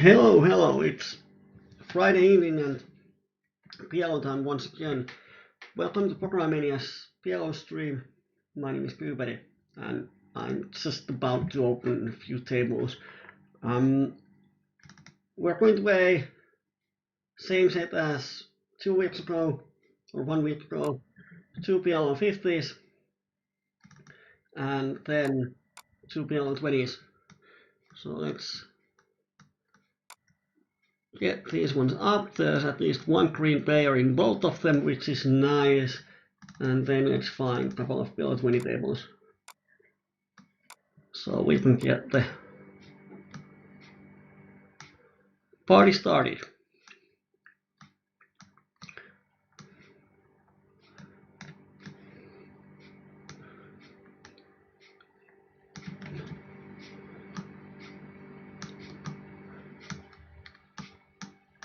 Hello, it's Friday evening and PLO time once again. Welcome to Microgaming's PLO stream. My name is Kyyberi and I'm just about to open a few tables. We're going to play same set as 2 weeks ago, or 1 week ago, 2 PLO50s and then 2 PLO20s. So let's get these ones up. There's at least one green player in both of them, which is nice. And then let's find a couple of PLO20 tables so we can get the party started.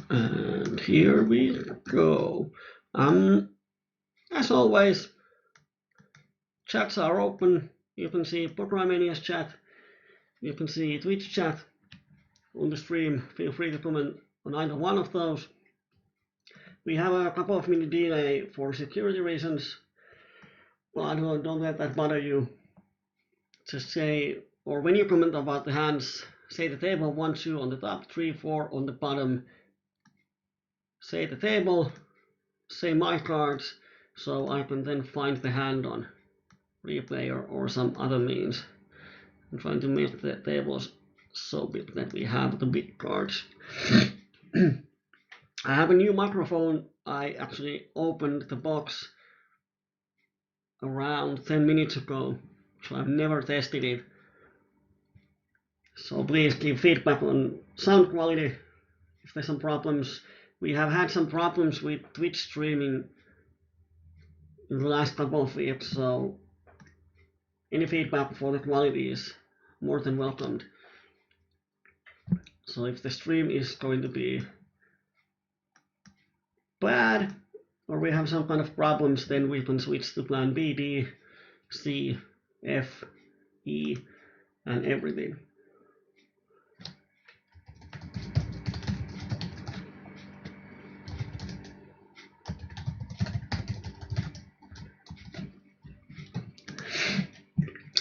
And here we go. As always, chats are open. You can see Microgaming's chat. You can see Twitch chat on the stream. Feel free to comment on either one of those. We have a couple of minute delay for security reasons, but don't let that bother you. Just say, or when you comment about the hands, say the table 1, 2 on the top, 3, 4 on the bottom. Say the table, say my cards, so I can then find the hand on replay or some other means. I'm trying to make the tables so big that we have the big cards. I have a new microphone. I actually opened the box around 10 minutes ago, so I've never tested it. So please give feedback on sound quality if there's some problems. We have had some problems with Twitch streaming in the last couple of weeks, so any feedback for the quality is more than welcomed. So if the stream is going to be bad or we have some kind of problems, then we can switch to plan B, D, C, F, E, and everything.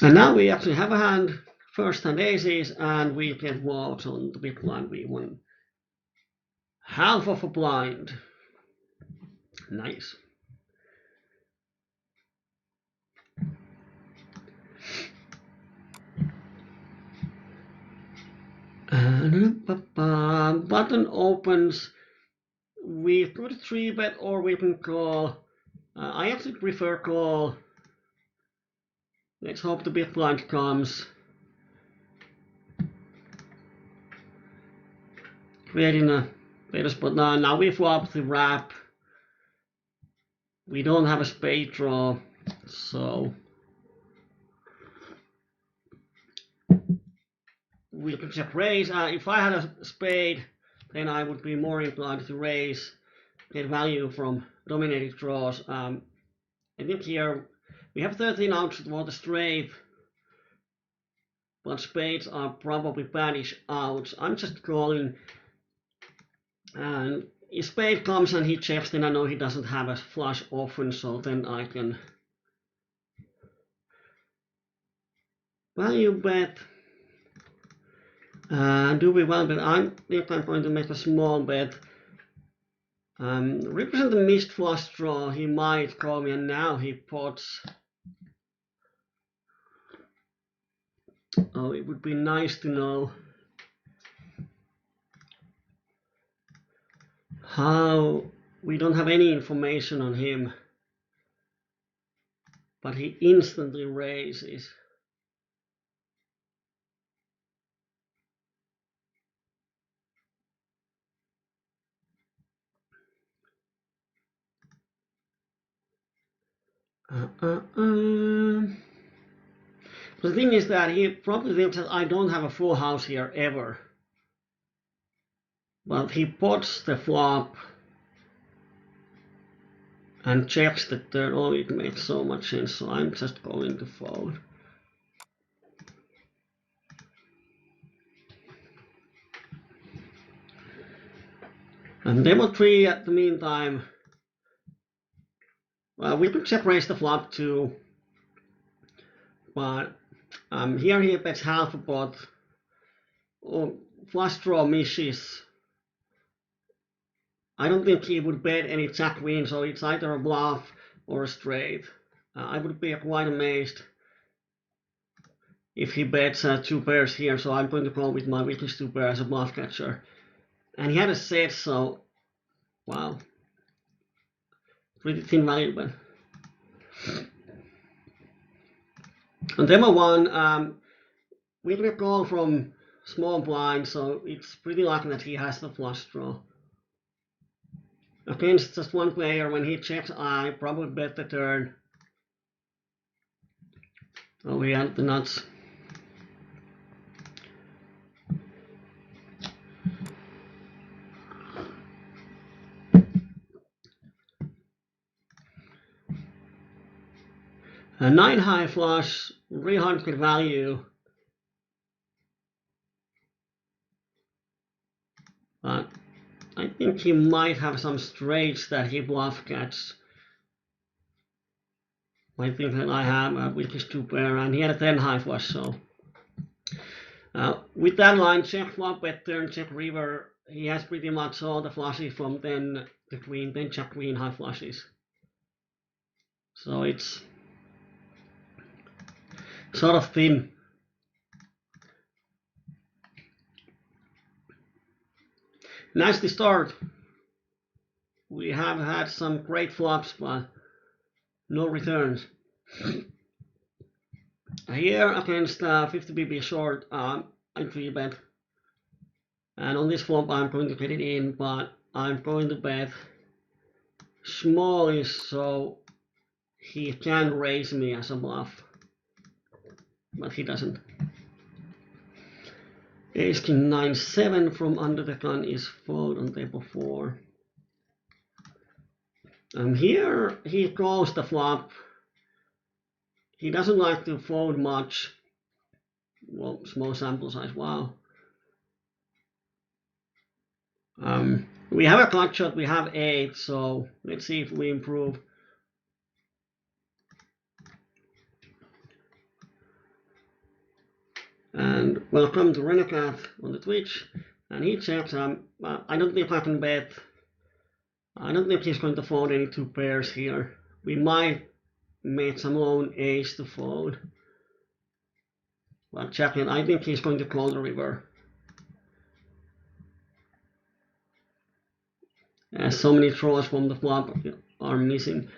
And now we actually have a hand, first hand aces, and we get walks on the big blind. We won half of a blind. Nice. And button opens. We could 3-bet or we can call. I actually prefer call. Let's hope the big blind comes. Creating a better spot. Now we flop the wrap. We don't have a spade draw, so we could just raise. If I had a spade, then I would be more inclined to raise, get value from dominated draws. I think here we have 13 outs for the straight, but spades are probably badish outs. I'm just calling, and if spade comes and he checks, then I know he doesn't have a flush often, so then I can value bet. Do we well bet? I think I'm going to make a small bet. Represent the missed flush draw. He might call me, and now he pots. Oh, it would be nice to know how we don't have any information on him, but he instantly raises. The thing is that he probably thinks that I don't have a full house here ever. But he pots the flop and checks the turn. Oh, it makes so much sense, so I'm just going to fold. And demo 3 at the meantime. Well, we could check raise the flop too, but here he bets half a pot. Oh, flush draw misses. I don't think he would bet any jack queen, so it's either a bluff or a straight. I would be quite amazed if he bets 2 pairs here, so I'm going to go with my weakest 2 pair as a bluff catcher. And he had a set, so wow, pretty thin value, but. On demo 1, we get a call from small blind, so it's pretty likely that he has the flush draw. Against just one player, when he checks, I probably bet the turn. Oh, we had the nuts. A 9 high flush, 300 value. But I think he might have some straights that he bluff catches. I think that I have with his 2 pair, and he had a 10 high flush, so. With that line, check flop, bet turn, check river, he has pretty much all the flushes from 10 to queen, 10 jack queen high flushes. So it's sort of thin. Nasty start. We have had some great flops, but no returns. Here against 50 BB short, I 3-bet. And on this flop, I'm going to get it in, but I'm going to bet smallish so he can raise me as a bluff. But he doesn't. Ace king 9-7 from under the gun is fold on table 4. Here he calls the flop. He doesn't like to fold much. Well, small sample size, wow. We have a clutch shot, we have 8, so let's see if we improve. And welcome to Renegade on the Twitch. And he checks, I don't think I can bet. I don't think he's going to fold any 2 pairs here. We might make some lone ace to fold. But checking, I think he's going to call the river. As so many throws from the flop are missing.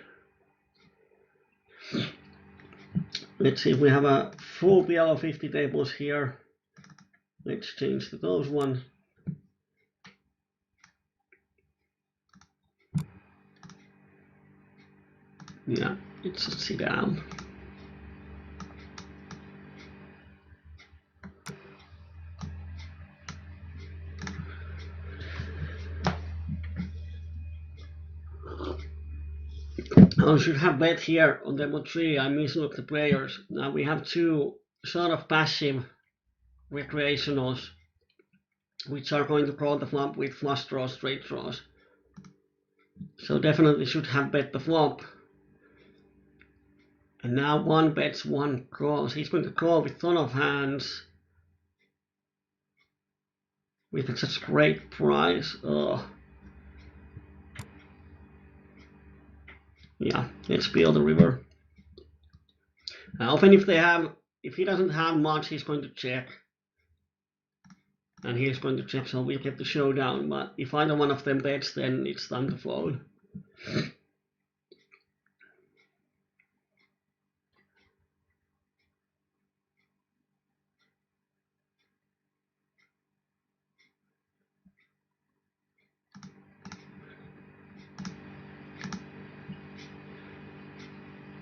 Let's see if we have a full PLO50 tables here. Let's change to those ones. Yeah, it's a sit down. I should have bet here on demo 3. I mislooked the players. Now we have 2 sort of passive recreationals, which are going to call the flop with flush draws, straight draws. So definitely should have bet the flop. And now 1 bets, 1 calls. He's going to call with ton of hands. With such great price. Yeah, let's build the river. Often if he doesn't have much, he's going to check. And he's going to check, so we'll get the showdown. But if either one of them bets, then it's time to fold.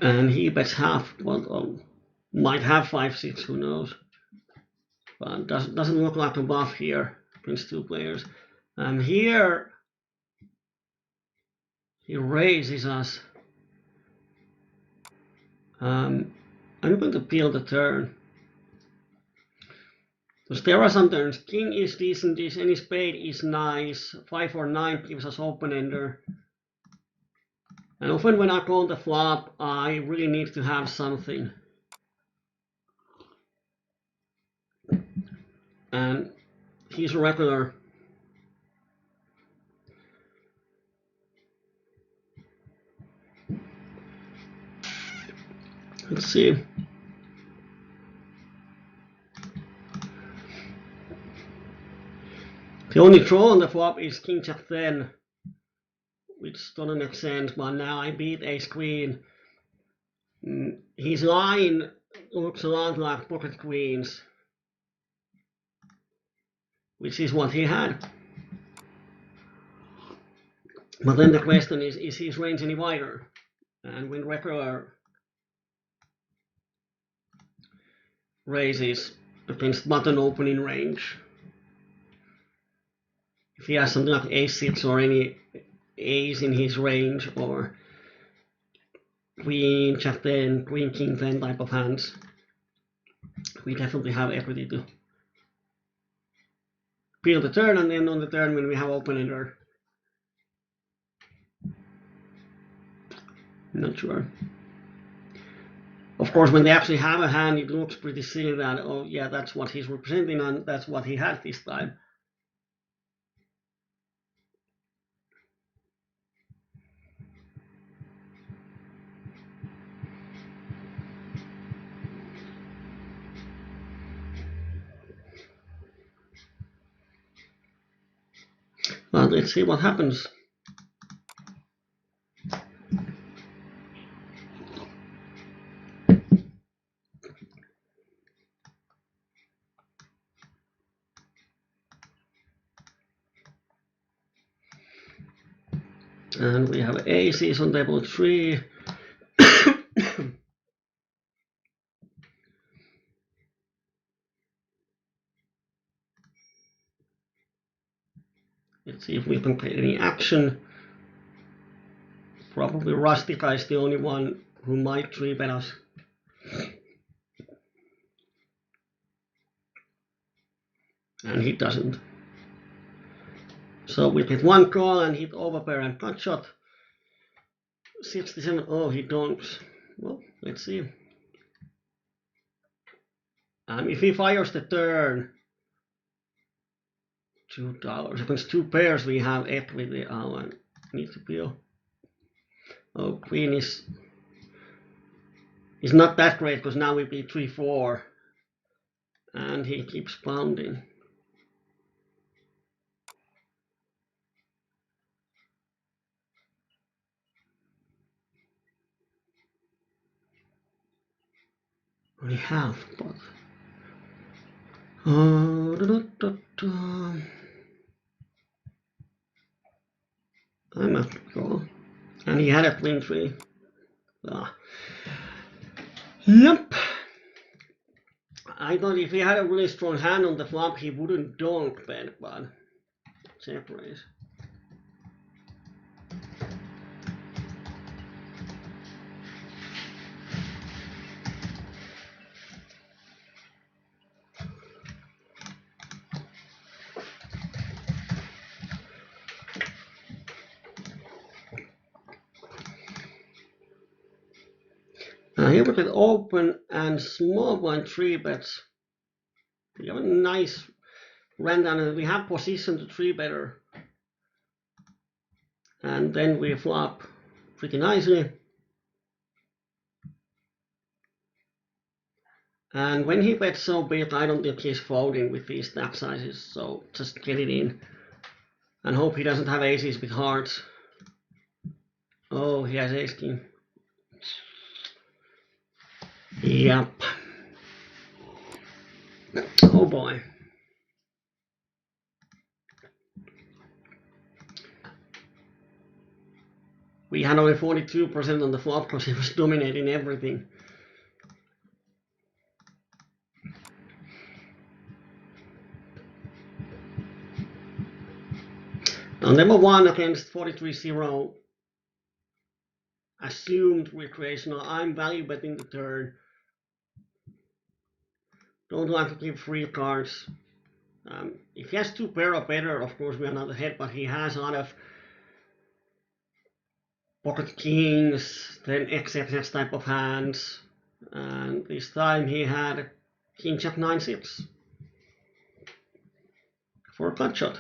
And he bets half, well, might have 5-6, who knows. But doesn't look like a bluff here against 2 players. And here he raises us. I'm going to peel the turn. Because there are some turns. King is decent, any spade is nice. 5 or 9 gives us open-ender. And often when I call the flop, I really need to have something. And he's a regular. Let's see. The only draw on the flop is King Jack 10, which doesn't make sense, but now I beat Ace Queen. His line looks a lot like pocket queens, which is what he had. But then the question is his range any wider? And when regular raises against button opening range, if he has something like Ace-6 or any Ace in his range, or Queen, Jack 10, Queen, King 10 type of hands, we definitely have equity to peel the turn, and then on the turn when we have open-ender. Not sure. Of course, when they actually have a hand, it looks pretty silly that, oh yeah, that's what he's representing, and that's what he had this time. But let's see what happens. And we have aces on table 3. Let's see if we can play any action. Probably Rustica is the only one who might 3-bet us. And he doesn't. So we hit one call and hit overpair and cut shot. 67. Oh, he donks. Well, let's see. If he fires the turn, $2 against 2 pairs, we have equity. Oh, I need to peel. Oh, Queen is not that great because now we beat 3-4, and he keeps pounding. Only half, but I must go. And he had a queen 3. Yep. I thought if he had a really strong hand on the flop, he wouldn't donk bet, but check raise. Here we can open and small blind 3-bets. We have a nice rundown, and we have position to 3-better. And then we flop pretty nicely. And when he bets so big, I don't think he's folding with these stack sizes, so just get it in. And hope he doesn't have aces with hearts. Oh, he has ace king. Yep. Oh boy. We had only 42% on the flop because he was dominating everything. On number 1 against 43-0, assumed recreational. I'm value betting the turn. Don't like to keep free cards. If he has 2 pair or better, of course we are not ahead, but he has a lot of pocket kings, then XXX type of hands, and this time he had king jack 9 6 for a gut shot.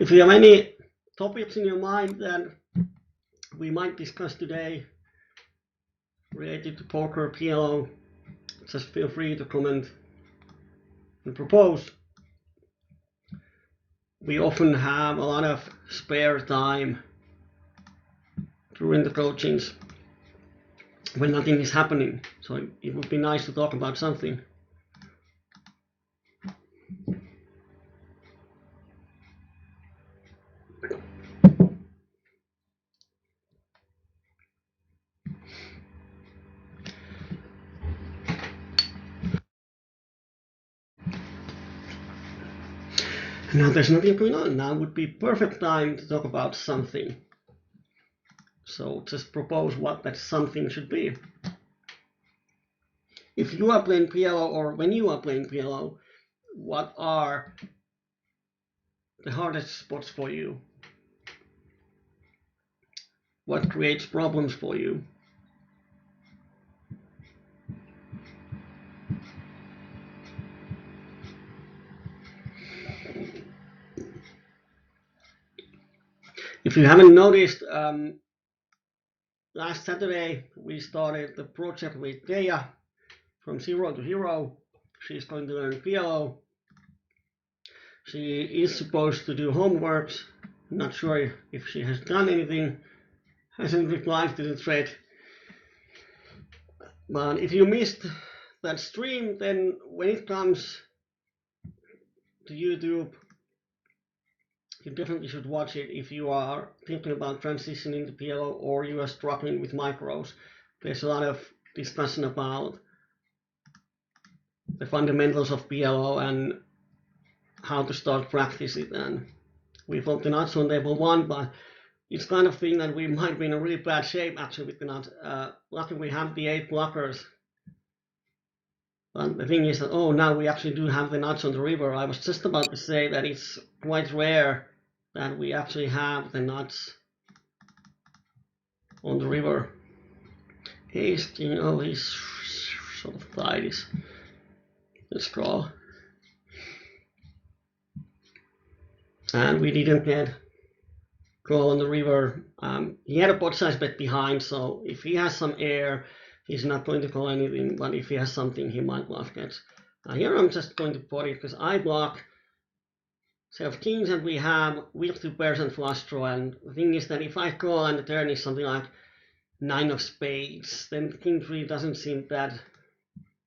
If you have any topics in your mind that we might discuss today related to poker, PLO, just feel free to comment and propose. We often have a lot of spare time during the coachings when nothing is happening, so it would be nice to talk about something. Now there's nothing going on. Now would be perfect time to talk about something. So just propose what that something should be. If you are playing PLO or when you are playing PLO, what are the hardest spots for you? What creates problems for you? If you haven't noticed, last Saturday we started the project with Teija from 0 to hero. She's going to learn PLO. She is supposed to do homeworks. Not sure if she has done anything. Hasn't replied to the thread. But if you missed that stream, then when it comes to YouTube, you definitely should watch it if you are thinking about transitioning to PLO or you are struggling with micros. There's a lot of discussion about the fundamentals of PLO and how to start practice it. And we fought the nuts on table 1, but it's kind of thing that we might be in a really bad shape actually with the nuts. Luckily we have the 8 blockers. But the thing is that, oh, now we actually do have the nuts on the river. I was just about to say that it's quite rare that we actually have the nuts on the river. He's, he's sort of tight. Let's draw. And we didn't get draw on the river. He had a pot size bet behind, so if he has some air, he's not going to call anything, but if he has something, he might bluff catch. Here I'm just going to pot it because I block set of kings and we have with 2 pairs and flush draw, and the thing is that if I call and the turn is something like 9 of spades, then the king 3 doesn't seem that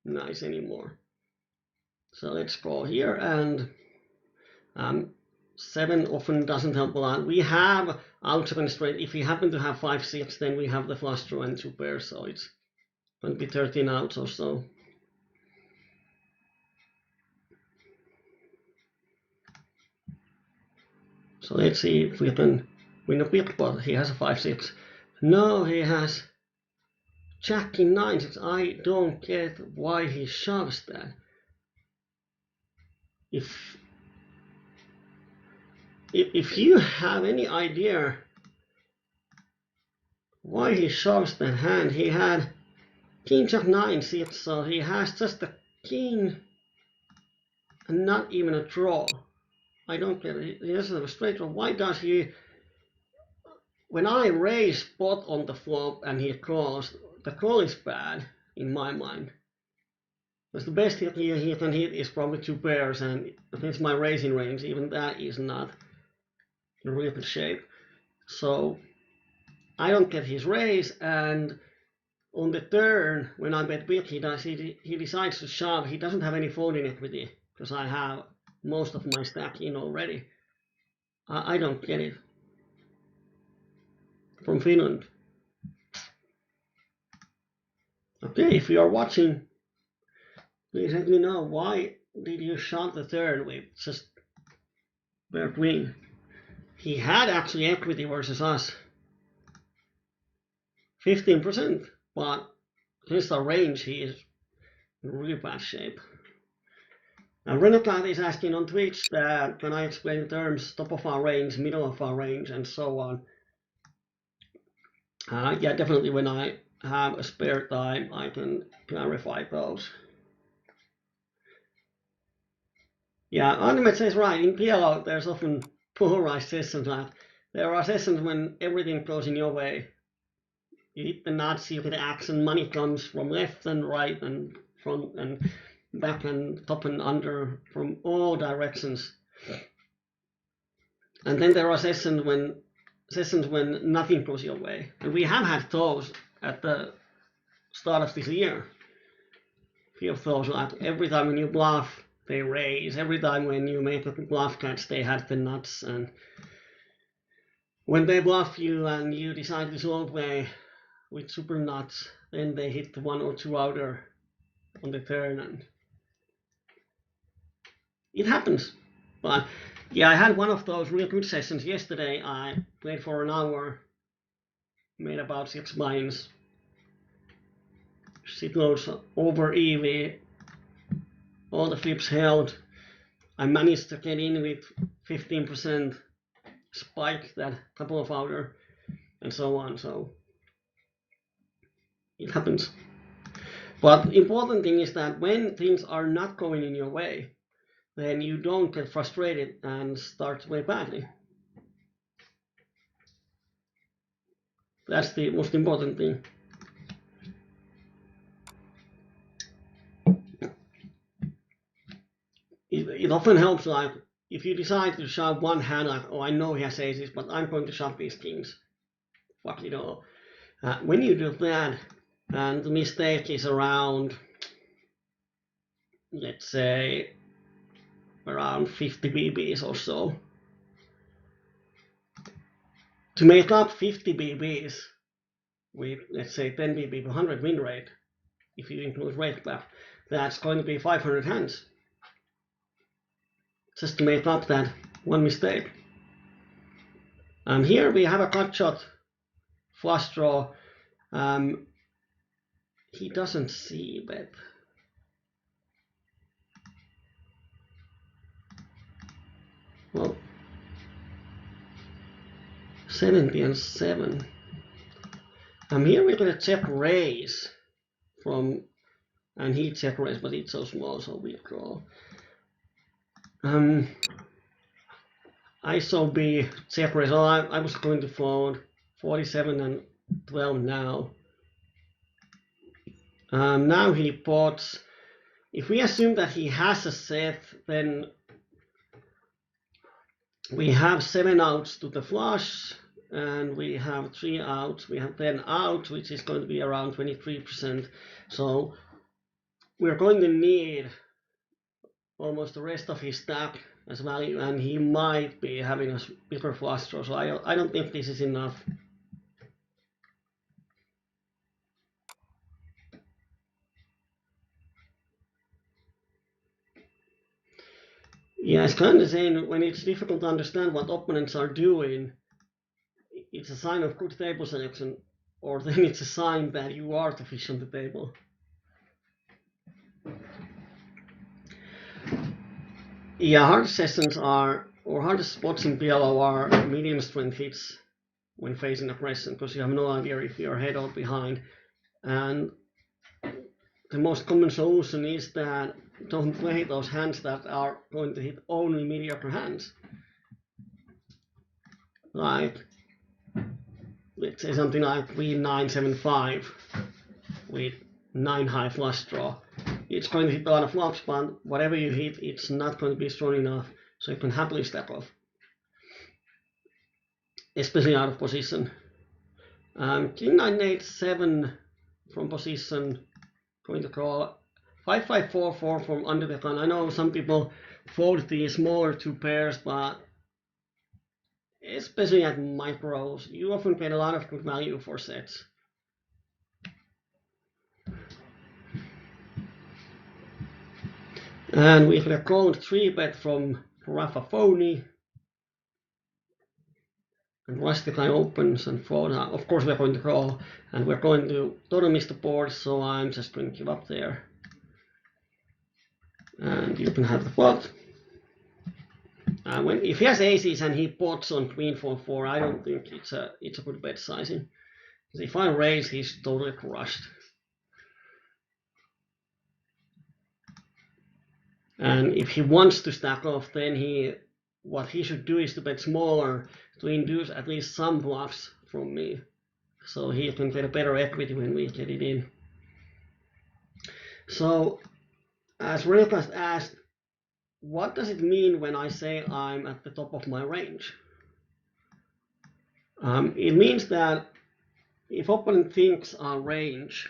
nice anymore. So let's call here, and 7 often doesn't help a lot. We have outside and straight. If we happen to have 5 6, then we have the flush draw and 2 pairs, so it's going to be 13 outs or so. So let's see if we can win a big pot. He has a 5 6. No, he has Jack in 9 6. I don't get why he shoves that. If you have any idea why he shoves that hand, he had King Jack 9 6, so he has just a king and not even a draw. I don't get it. He doesn't have a straight draw. Why does he? When I raise pot on the flop and he calls, the call is bad in my mind. Because the best hit he can hit is probably 2 pairs, and against my raising range, even that is not in real good shape. So I don't get his raise, and on the turn, when I bet big, he decides to shove. He doesn't have any folding equity because I have most of my stack in already. I don't get it. From Finland. Okay, if you are watching, please let me know why did you shove the turn with just bare queen. He had actually equity versus us, 15%, but since the range, he is in really bad shape. Now Renata is asking on Twitch that can I explain terms top of our range, middle of our range, and so on. Yeah, definitely when I have a spare time, I can clarify those. Yeah, Animate says right, in PLO there's often polarized sessions. There are sessions when everything goes in your way. You hit the nuts, you hit the axe, and money comes from left and right and front and back and top and under from all directions. And then there are sessions when nothing goes your way. And we have had those at the start of this year. A few of those, like every time when you bluff, they raise. Every time when you make a bluff catch, they had the nuts. And when they bluff you and you decide to slow play with super nuts, then they hit the 1 or 2 outer on the turn, and it happens. But yeah, I had one of those real good sessions yesterday. I played for an hour, made about 6 blinds, shitloads over EV, all the flips held. I managed to get in with 15% spike that couple of outer and so on. So it happens. But the important thing is that when things are not going in your way, then you don't get frustrated and start to play badly. That's the most important thing. It often helps, like, if you decide to shove one hand, like, oh, I know he has aces, but I'm going to shove these kings. Fuck it all. When you do that, and the mistake is around, let's say, around 50 BBs or so. To make up 50 BBs with, let's say, 10 BB per 100 win rate, if you include rate back, that's going to be 500 hands. Just to make up that one mistake. And here we have a cut shot flush draw. He doesn't see bet. Well, 70 and 7. Here we're going to check raise from, and he check raise, but it's so small, so we call. ISO B check raise. Oh, I was going to fold 47 and 12 now. Now he pots. If we assume that he has a set, then we have 7 outs to the flush, and we have 3 outs. We have 10 outs, which is going to be around 23%. So we're going to need almost the rest of his stack as value, and he might be having a bigger flush draw. So I don't think this is enough. Yeah, it's kind of saying when it's difficult to understand what opponents are doing, it's a sign of good table selection, or then it's a sign that you are the fish on the table. Yeah, hard sessions are, or hardest spots in PLO are medium strength hits when facing aggression, because you have no idea if you're ahead or behind. And the most common solution is that don't play those hands that are going to hit only mediocre hands. Like, let's say something like Queen 975 with 9 high flush draw. It's going to hit a lot of flops, but whatever you hit, it's not going to be strong enough, so you can happily step off, especially out of position. King 987 from position, going to call 5544 from under the gun. I know some people fold the smaller two pairs, but especially at micros, you often get a lot of good value for sets. And we have a cold 3-bet from Rafa Phony. And once the guy opens and folds, of course we're going to call, and we're going to totally miss the board, so I'm just going to give up there. And you can have the flop. If he has aces and he pots on queen 4-4, I don't think it's a good bet sizing. If I raise, he's totally crushed. And if he wants to stack off, then what he should do is to bet smaller to induce at least some bluffs from me, so he can get a better equity when we get it in. So, as Realcast asked, what does it mean when I say I'm at the top of my range? It means that if opponent thinks our range,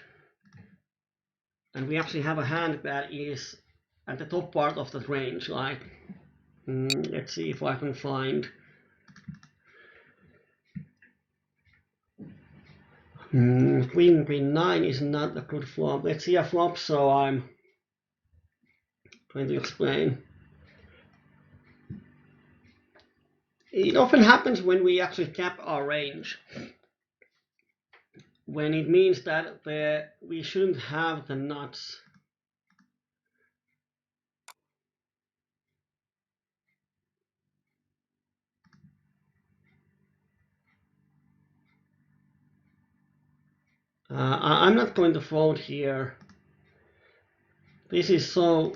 and we actually have a hand that is at the top part of that range, like, let's see if I can find queen 9 is not a good flop. Let's see a flop, so I'm going to explain. It often happens when we actually cap our range, when it means that we shouldn't have the nuts. I'm not going to fold here. This is so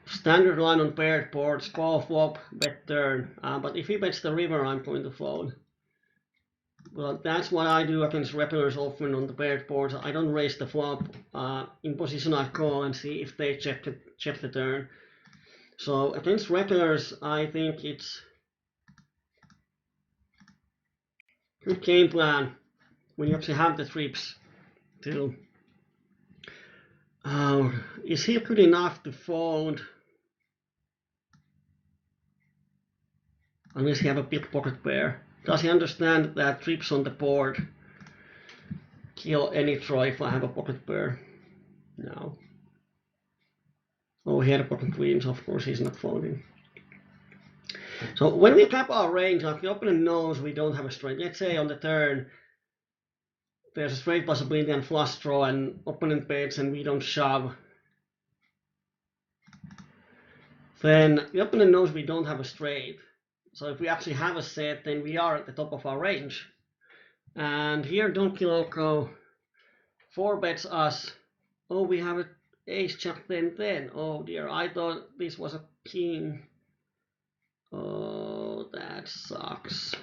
standard line on paired boards, call flop, bet turn. But if he bets the river, I'm going to fold. Well, that's what I do against regulars often on the paired boards. I don't raise the flop. In position I call and see if they check the turn. So against regulars, I think it's good game plan when you actually have the trips too. Is he good enough to fold? Unless he have a big pocket pair. Does he understand that trips on the board kill any draw if I have a pocket pair? No. Oh, he had a pocket queen, so of course he's not folding. So when we cap our range, like the opponent knows we don't have a straight. Let's say on the turn there's a straight possibility and flush draw, and opponent bets and we don't shove. Then the opponent knows we don't have a straight. So if we actually have a set, then we are at the top of our range. And here Donkey Loco 4-bets us. Oh, we have an ace jack 10-10. Oh dear, I thought this was a king. Oh, that sucks.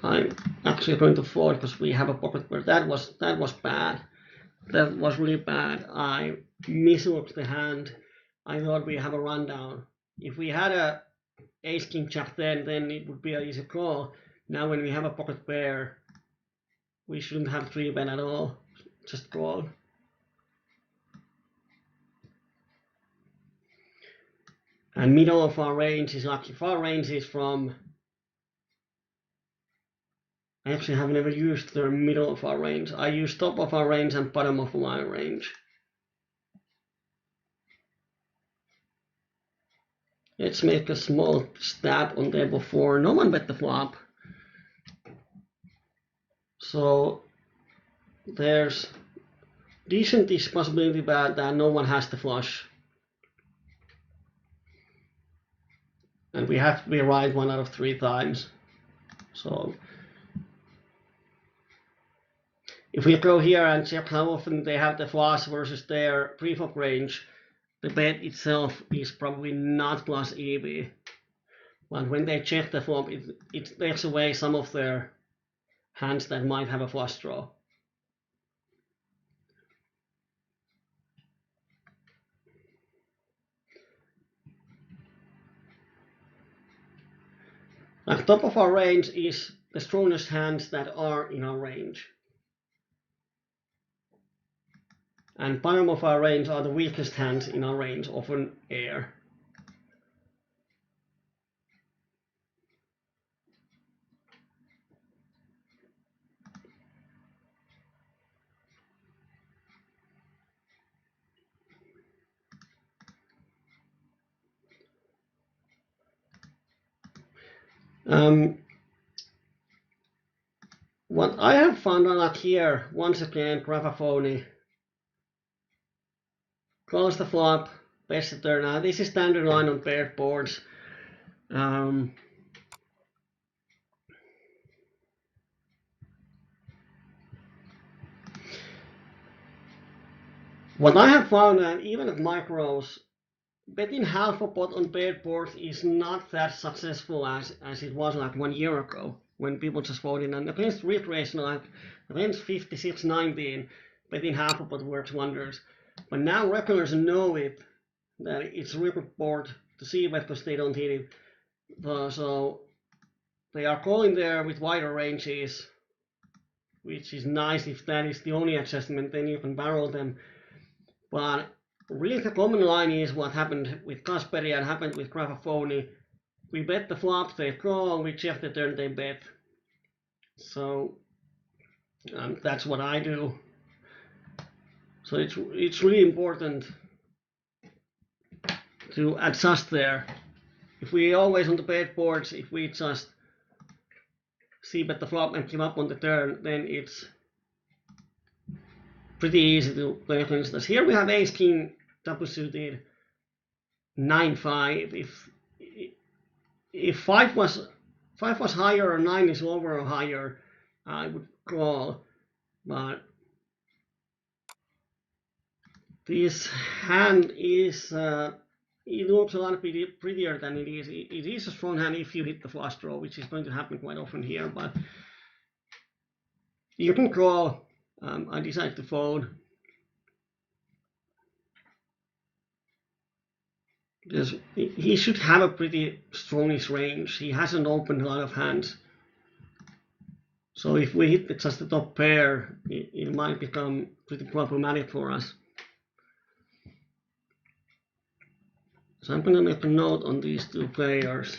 I'm actually going to fold because we have a pocket pair. That was bad. That was really bad. I mislooked the hand. I thought we have a rundown. If we had a ace king jack 10, then it would be an easy call. Now when we have a pocket pair, we shouldn't have 3-bet at all. Just call. And middle of our range is like, if our range is from, I actually have never used the middle of our range. I use top of our range and bottom of my range. Let's make a small stab on table 4. No one bet the flop. So there's decent-ish possibility that no one has the flush. And we have to be right 1 out of 3 times. So if we go here and check how often they have the flush versus their pre-flop range, the bet itself is probably not plus EV. But when they check the flop, it takes away some of their hands that might have a flush draw. At top of our range is the strongest hands that are in our range. And bottom of our range are the weakest hands in our range, often air. What I have found out here, once again, Gravaphony, close the flop, best the turn. Now this is standard line on paired boards. What I have found, even at micros, betting half a pot on paired boards is not that successful as it was like 1 year ago, when people just voted. And against recreational, like against 56-19, betting half a pot works wonders. But now regulars know it, that it's a real board to see bet because they don't hit it. So they are calling there with wider ranges, which is nice. If that is the only adjustment, then you can barrel them. But really the common line is what happened with Kyyberi and happened with Gravaphony. We bet the flop, they call, we check the turn, they bet. So that's what I do. So it's really important to adjust there. If we always on the paired boards, if we just see bet the flop and give up on the turn, then it's pretty easy to play against us. Here we have ace king double suited 9-5. If 5 was higher or 9 is lower or higher, I would call. But this hand is it looks a lot prettier than it is. It is a strong hand if you hit the flush draw, which is going to happen quite often here. But you can call. I decide to fold. Because he should have a pretty strongish range. He hasn't opened a lot of hands. So if we hit just the top pair, it might become pretty problematic for us. So I'm going to make a note on these two players.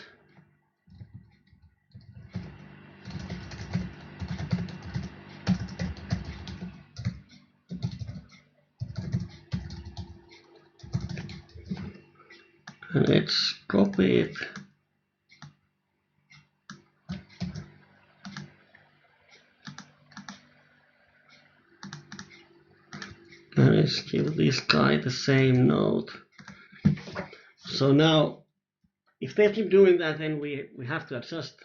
And let's copy it. And let's give this guy the same note. So now, if they keep doing that, then we have to adjust.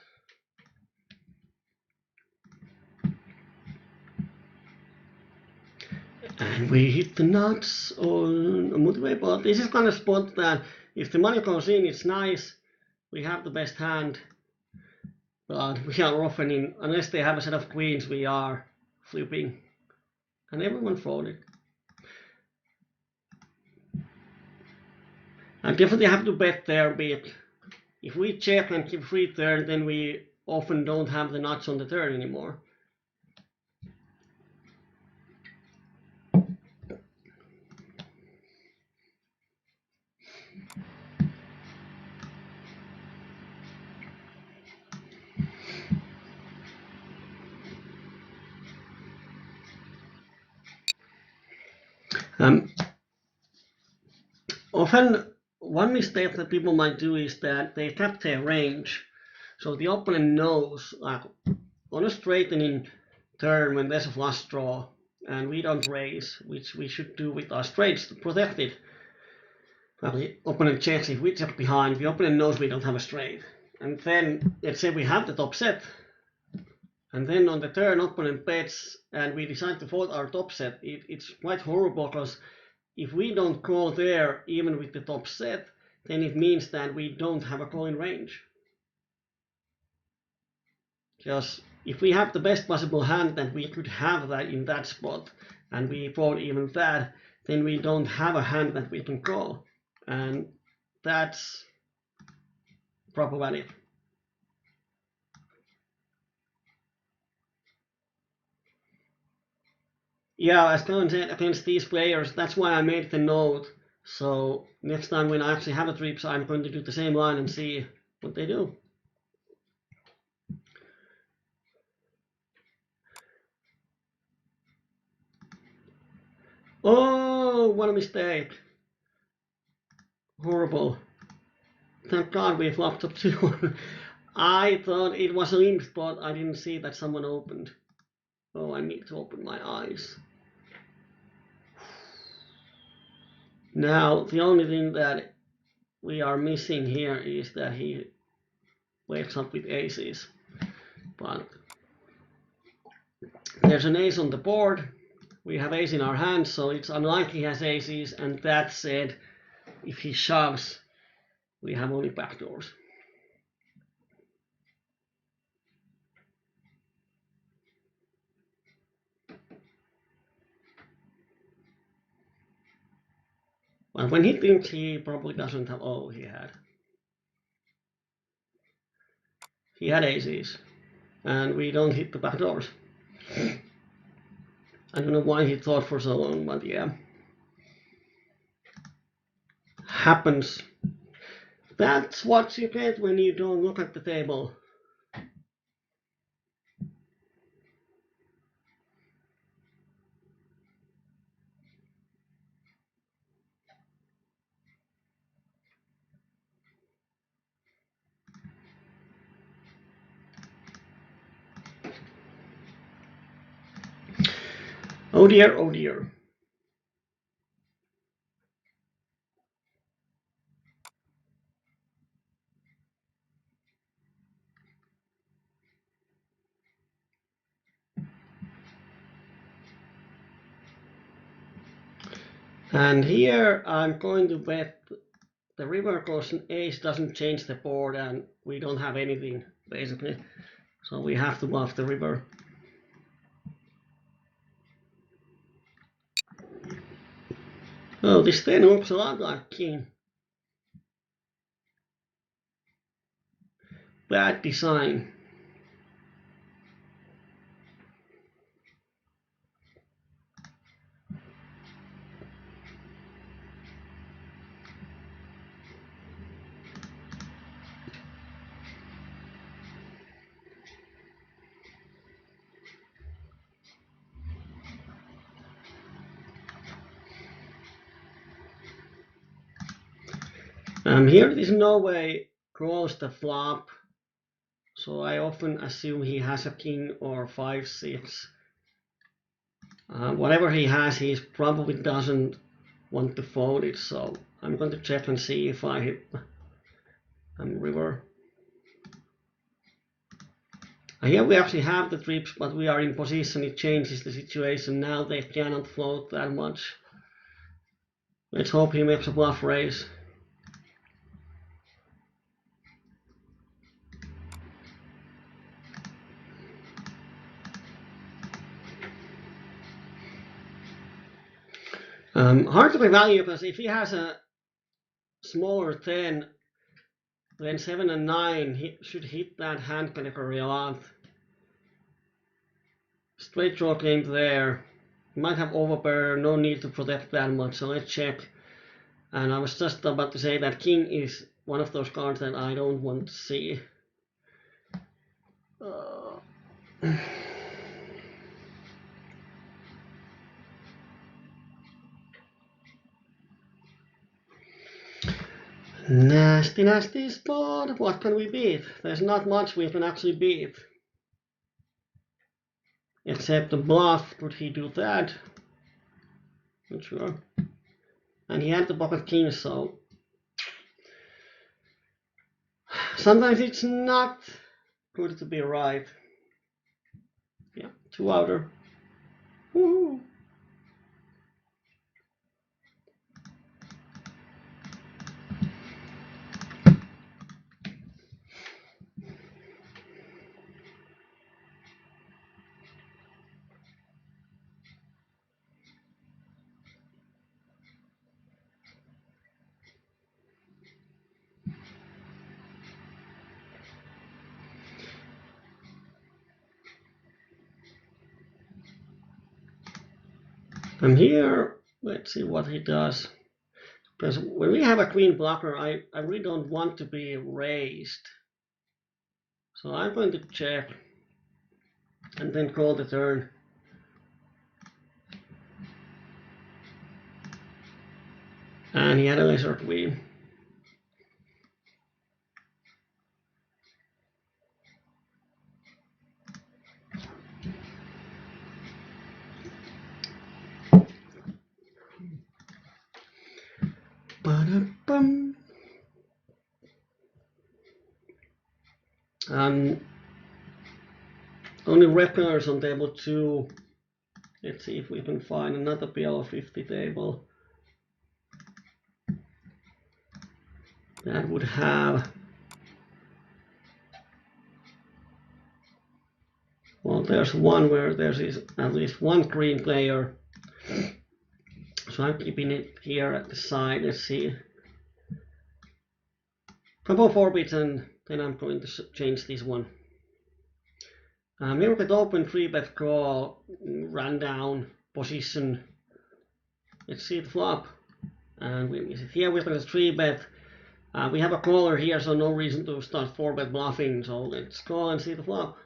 And we hit the nuts on a multi-way, but this is kind of spot that if the money goes in, it's nice. We have the best hand, but we are often in, unless they have a set of queens, we are flipping. And everyone folded. I definitely have to bet there a bit. If we check and keep free turn, then we often don't have the nuts on the turn anymore. Often one mistake that people might do is that they tap their range. So the opponent knows, like on a straightening turn when there's a flush draw and we don't raise, which we should do with our straights to protect it. Well, the opponent checks. If we check behind, the opponent knows we don't have a straight. And then let's say we have the top set. And then on the turn, opponent bets and we decide to fold our top set. It's quite horrible because if we don't call there, even with the top set, then it means that we don't have a calling range. Because if we have the best possible hand that we could have that in that spot, and we fold even that, then we don't have a hand that we can call. And that's problematic. Yeah, as Colin said, against these players, that's why I made the note. So next time when I actually have a trips, I'm going to do the same line and see what they do. Oh, what a mistake. Horrible. Thank God we flopped up 2. I thought it was linked, but I didn't see that someone opened. Oh, I need to open my eyes. Now, the only thing that we are missing here is that he wakes up with aces. But there's an ace on the board. We have ace in our hand, so it's unlikely he has aces. And that said, if he shoves, we have only backdoors. But when he thinks, he probably doesn't have. Oh, he had. He had aces, and we don't hit the backdoors. I don't know why he thought for so long, but yeah. Happens. That's what you get when you don't look at the table. Oh dear, oh dear. And here I'm going to bet the river because ace doesn't change the board and we don't have anything basically. So we have to bluff the river. Oh, this 10 looks a lot like king. Bad design. Here there's no way calls the flop. So I often assume he has a king or 5-6. Whatever he has, he probably doesn't want to fold it. So I'm going to check and see if I hit river. Here we actually have the trips, but we are in position. It changes the situation. Now they cannot float that much. Let's hope he makes a bluff raise. Hard to value because if he has a smaller 10, then 7 and 9 he should hit that hand category a lot. Straight draw game there. He might have overpair, no need to protect that much, so let's check. And I was just about to say that king is one of those cards that I don't want to see. Nasty, nasty spot. What can we beat? There's not much we can actually beat. Except the bluff. Could he do that? Not sure. And he had the pocket king, so sometimes it's not good to be right. Yeah, 2 outer. Woohoo! And here, let's see what he does. Because when we have a queen blocker, I really don't want to be raised. So I'm going to check and then call the turn. And he had a lesser queen. Ba-da-bum. Only regulars on table 2. Let's see if we can find another PLO50 table that would have, well, there's one where there's at least one green player. So I'm keeping it here at the side. Let's see. Couple of orbits and then I'm going to change this one. Mirror bet open, 3-bet call, run down, position. Let's see the flop. And here we're going to 3-bet. We have a caller here, so no reason to start 4-bet bluffing. So let's call and see the flop.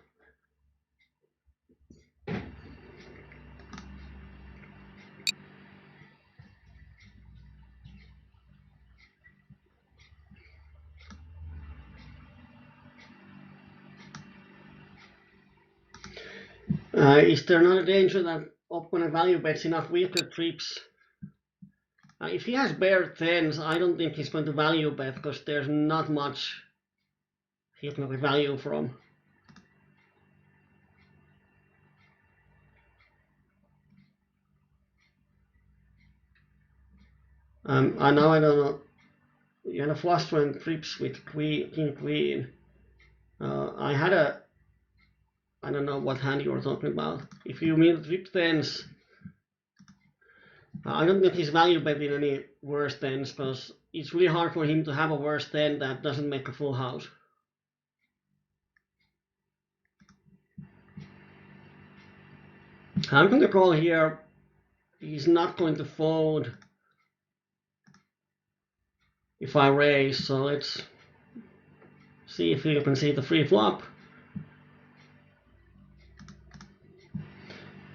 Is there not a danger that opponent value bets enough weaker trips? If he has bare tens, I don't think he's going to value bet because there's not much he's going to value from. I know I don't know. You had a flush when trips with king queen. I don't know what hand you were talking about. If you mean trip tens, I don't think he's value betting any worse tens because it's really hard for him to have a worse ten that doesn't make a full house. I'm going to call here. He's not going to fold if I raise, so let's see if you can see the free flop.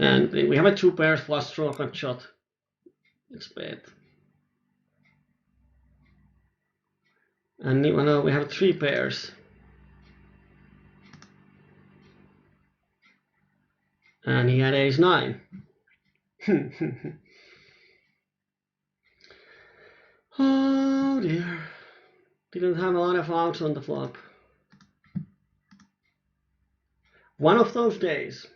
And we have a 2 pairs flush draw cut shot. It's bad. And now we have 3 pairs. And he had ace 9. Oh dear. Didn't have a lot of outs on the flop. One of those days.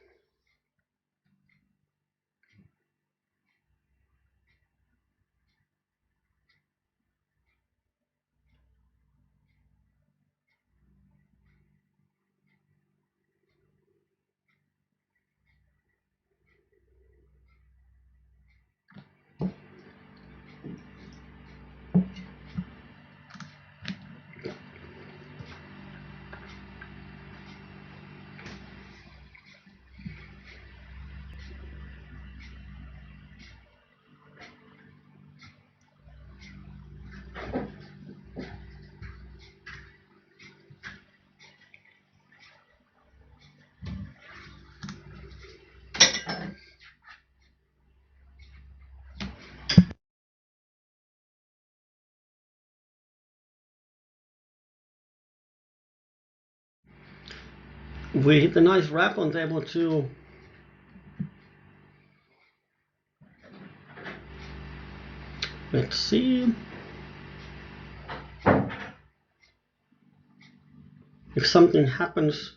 We hit a nice wrap on table 2. Let's see if something happens.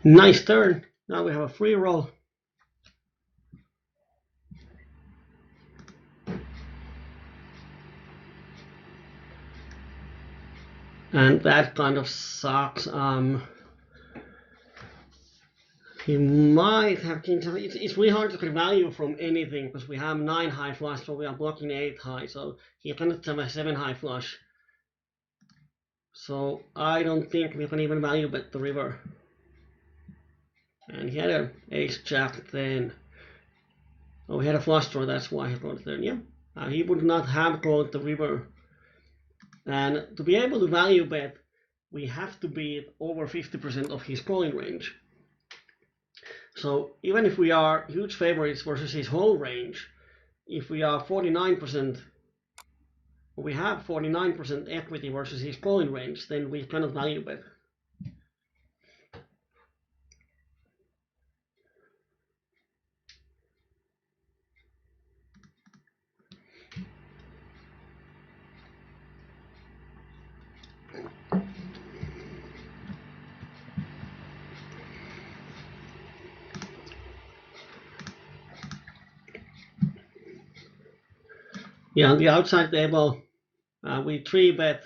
Nice turn. Now we have a free roll. and that kind of sucks. He might have king. It's really hard to get value from anything because we have 9 high flush, so we are blocking 8 high, so he cannot have a 7 high flush. So I don't think we can even value bet the river. And he had an ace jack then. Oh, he had a flush draw, that's why he called it then. Yeah, he would not have called the river. And to be able to value bet, we have to be over 50% of his calling range. So even if we are huge favorites versus his whole range, if we are 49%, we have 49% equity versus his calling range, then we cannot value bet. Yeah, on the outside table, we 3-bet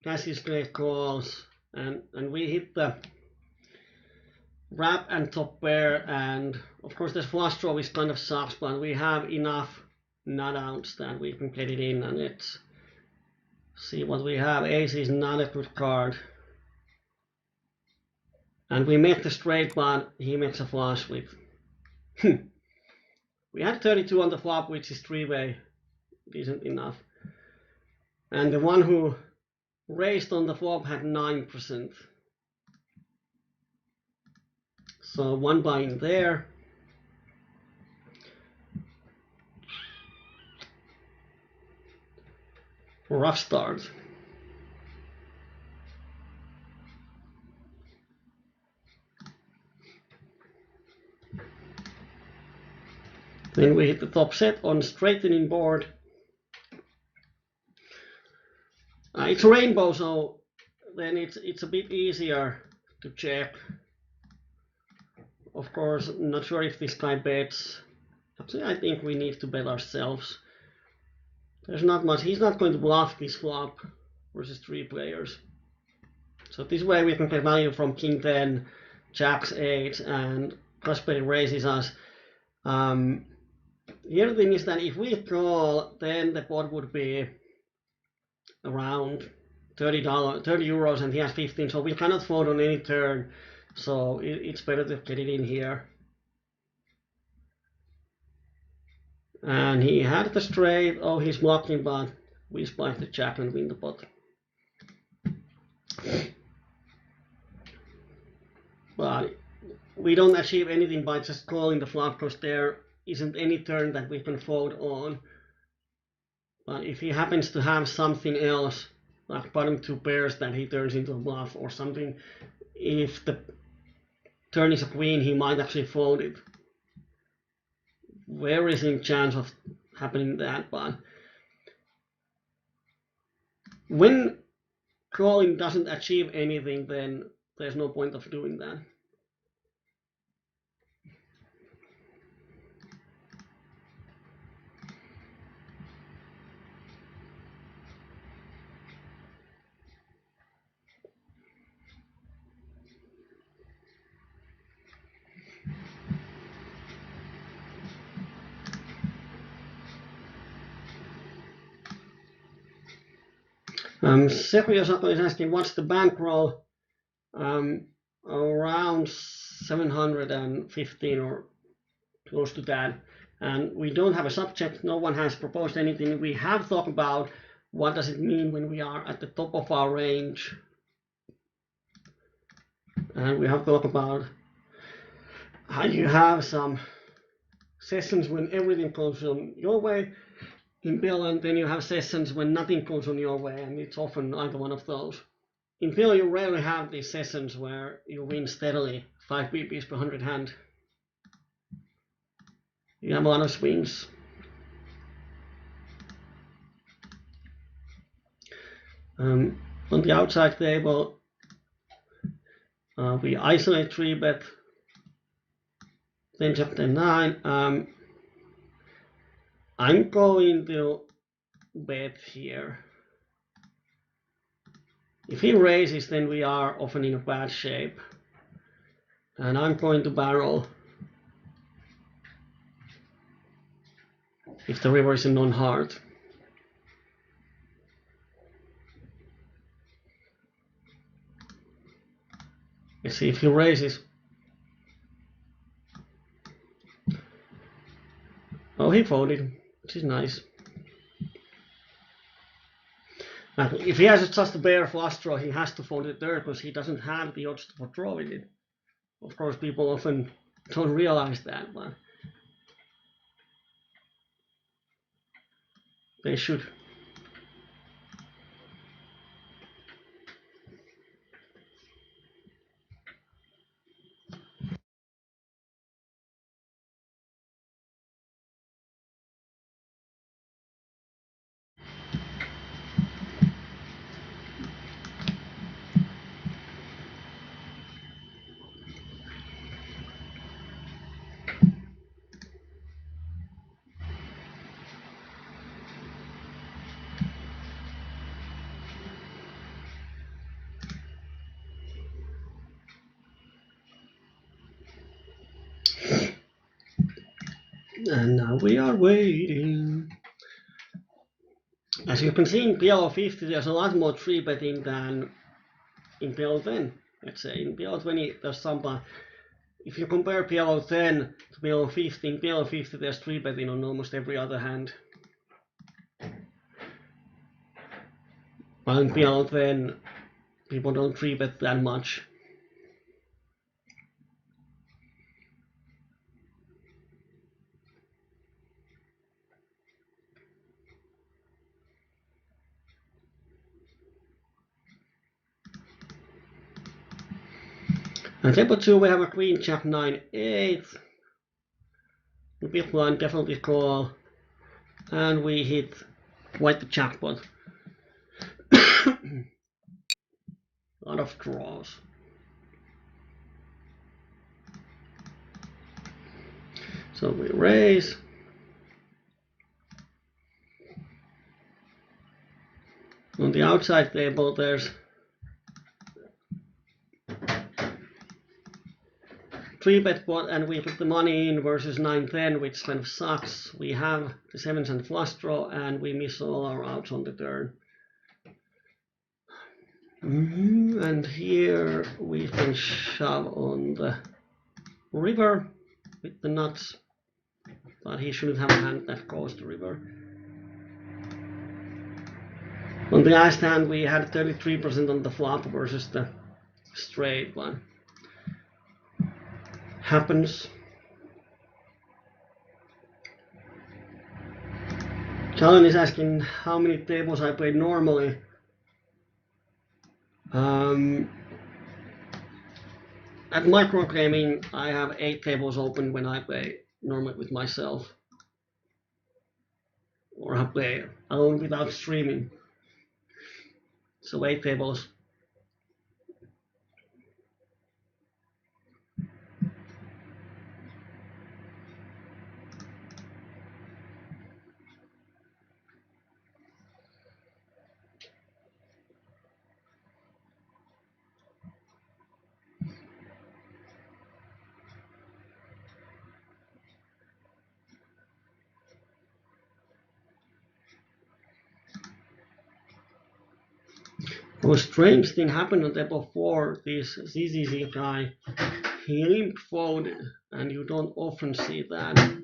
Cassie's great calls, and we hit the wrap and top pair, and of course this flush draw is kind of sucks, but we have enough nut outs that we can get it in, and let's see what we have. Ace is not a good card. And we make the straight, but he makes a flush with. We had 32 on the flop, which is 3-way, decent enough. And the one who raised on the flop had 9%. So 1 buy in there. Rough start. Then we hit the top set on straightening board. It's a rainbow, so then it's a bit easier to check. Of course, I'm not sure if this guy bets. Actually, I think we need to bet ourselves. There's not much. He's not going to bluff this flop versus 3 players. So this way we can get value from king 10, jacks 8, and Kyyberi raises us. The other thing is that if we call, then the pot would be around $30, €30, and he has 15, so we cannot fold on any turn. So it's better to get it in here. And he had the straight. Oh, he's blocking, but we spike the jack and win the pot. But we don't achieve anything by just calling the flop because there isn't any turn that we can fold on. But if he happens to have something else, like bottom 2 pairs that he turns into a bluff or something, if the turn is a queen, he might actually fold it. Very slim chance of happening that, but when calling doesn't achieve anything, then there's no point of doing that. Sergio Sacco is asking what's the bankroll? Around 715 or close to that. And we don't have a subject. No one has proposed anything. We have thought about what does it mean when we are at the top of our range. And we have thought about how you have some sessions when everything goes on your way in PLO, and then you have sessions when nothing goes on your way, and it's often either one of those. In PLO, you rarely have these sessions where you win steadily 5 BPs per 100 hand. You have a lot of swings. On the outside table, we isolate 3-bet, then jack 10-9. I'm going to bet here. If he raises, then we are often in a bad shape. And I'm going to barrel if the river is a non-heart. Let's see if he raises. Oh, he folded, which is nice. And if he has just a bare flush draw, he has to fold it there because he doesn't have the odds for drawing it. Of course, people often don't realize that, but they should. And now we are waiting. As you can see in PLO50, there's a lot more 3-betting than in PLO10. Let's say in PLO20 there's some, but if you compare PLO10 to PLO50, in PLO50 there's 3-betting on almost every other hand. While in PLO10 people don't 3-bet that much. And table 2 we have a queen, jack 9, 8. The big blind definitely call. And we hit quite the jackpot. A lot of draws. So we raise. On the outside table there's 3-bet pot and we put the money in versus 9-10, which kind of sucks. We have the 7s and flush draw and we miss all our outs on the turn. And here we can shove on the river with the nuts, but he shouldn't have a hand that goes to river. On the last hand we had 33% on the flop versus the straight one. Happens. Callan is asking how many tables I played normally. At Microgaming I have 8 tables open when I play normally with myself. Or I play alone without streaming. So 8 tables. A strange thing happened on table 4. This ZZZ guy, he limp folded, and you don't often see that.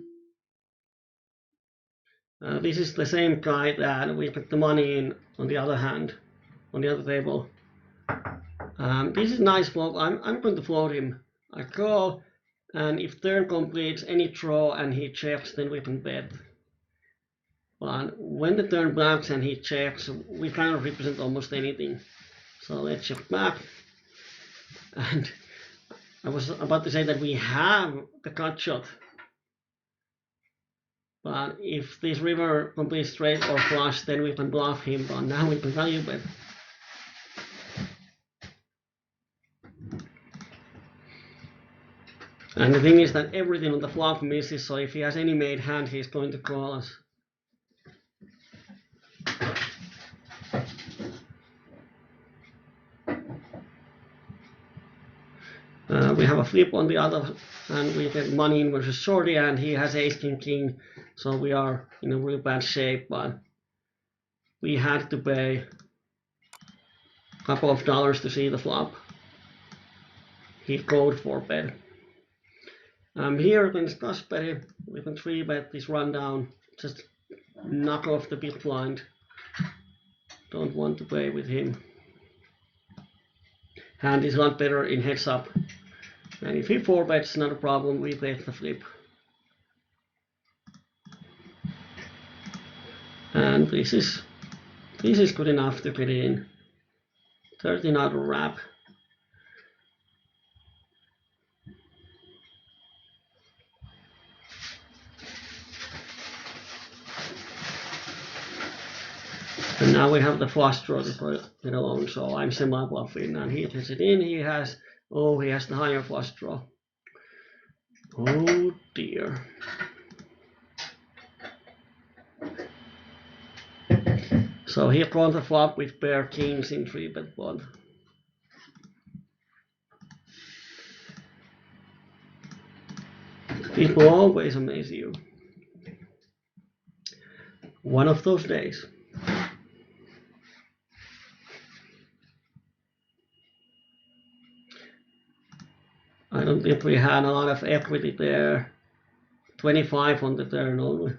This is the same guy that we put the money in on the other hand, on the other table. This is nice flop. I'm going to float him. I call, and if turn completes any draw and he checks, then we can bet. But when the turn blanks and he checks, we cannot represent almost anything. So let's check back. And I was about to say that we have the cut shot. But if this river completes straight or flush, then we can bluff him, but now we can value bet. And the thing is that everything on the flop misses, so if he has any made hand, he's going to call us. We have a flip on the other, and we get money in versus shorty, and he has ace king king, so we are in a really bad shape, but we had to pay a couple of dollars to see the flop. He called for bet. Here against Kyyberi, we can 3-bet this rundown, just knock off the big blind. Don't want to play with him. Hand is a lot better in heads up. And if he 4-bets, not a problem, we bet the flip. And this is good enough to get in. 13 out of wrap. And now we have the flush draw to put it alone, so I'm semi-bluffing, and he gets it in. He has the higher flush draw. Oh dear. So he drawn the flop with pair kings in 3-bet pot. People always amaze you. One of those days. I don't think we had a lot of equity there. 25 on the turn only.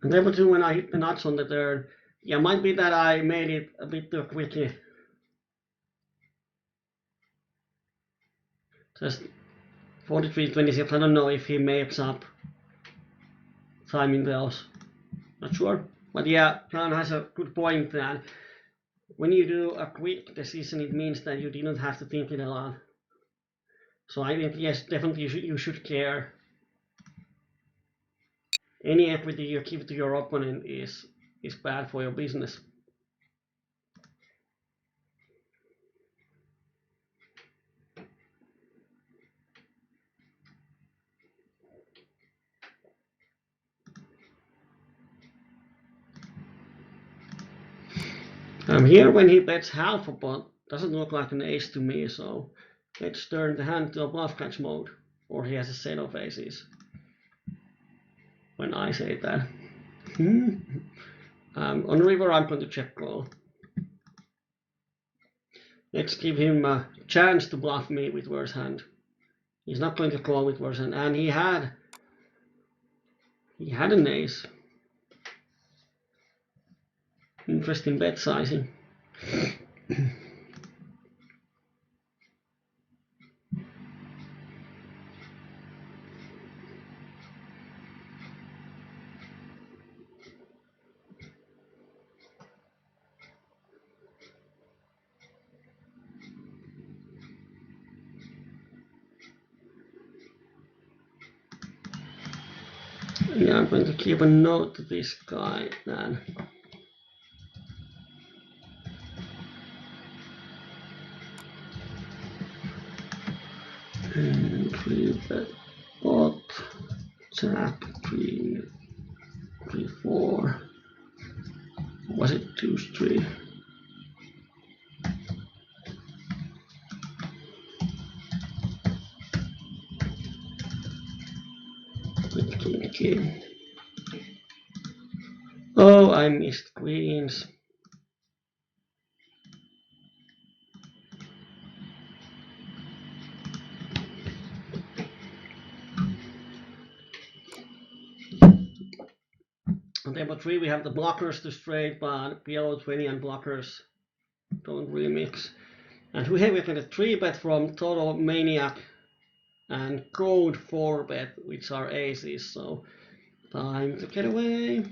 And level 2 when I hit the nuts on the turn. Yeah, might be that I made it a bit too quickly. Just 43-26, I don't know if he makes up timing bells. Not sure. But yeah, John has a good point that when you do a quick decision, it means that you didn't have to think it a lot. So I think, yes, definitely you should care. Any equity you give to your opponent is bad for your business. Here when he bets half a pot, doesn't look like an ace to me, so let's turn the hand to a bluff catch mode, or he has a set of aces. When I say that. On river I'm going to check call. Let's give him a chance to bluff me with worse hand. He's not going to call with worse hand, and he had an ace. Interesting bet sizing. Yeah, I'm going to keep a note to this guy then. And 3-bet pot, jack, 3, 4. Was it 2-3? King. Oh, I missed queens. On table 3 we have the blockers to straight, but PLO20 and blockers don't really mix. And we have a 3-bet from Total Maniac and Code 4-bet, which are aces, so time to get away.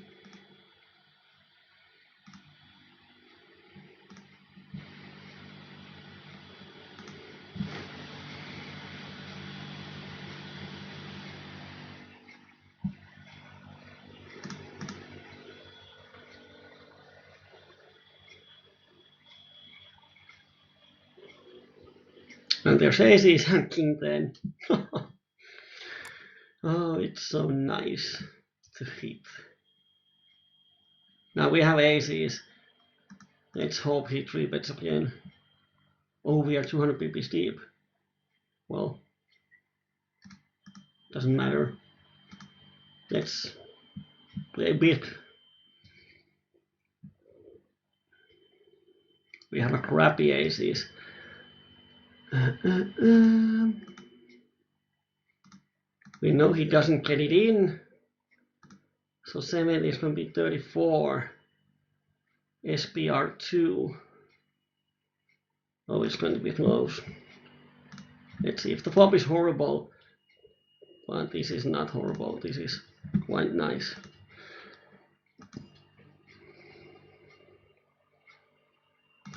And there's aces and king 10. Oh, it's so nice to hit. Now we have aces. Let's hope he 3-bets again. Oh, we are 200 pips deep. Well, doesn't matter. Let's play big. We have a crappy aces. We know he doesn't get it in. So 7 is going to be 34. SPR2. Oh, it's going to be close. Let's see if the flop is horrible. But this is not horrible. This is quite nice.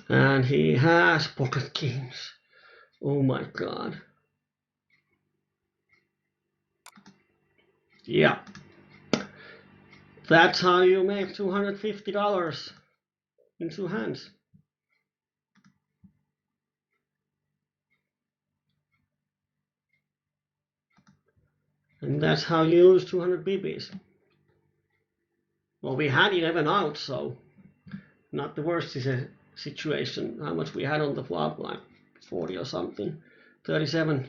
And he has pocket kings. Oh my god. Yeah. That's how you make $250 in 2 hands. And that's how you lose 200 BBs. Well, we had 11 out, so not the worst situation. How much we had on the flop, like 40 or something. 37.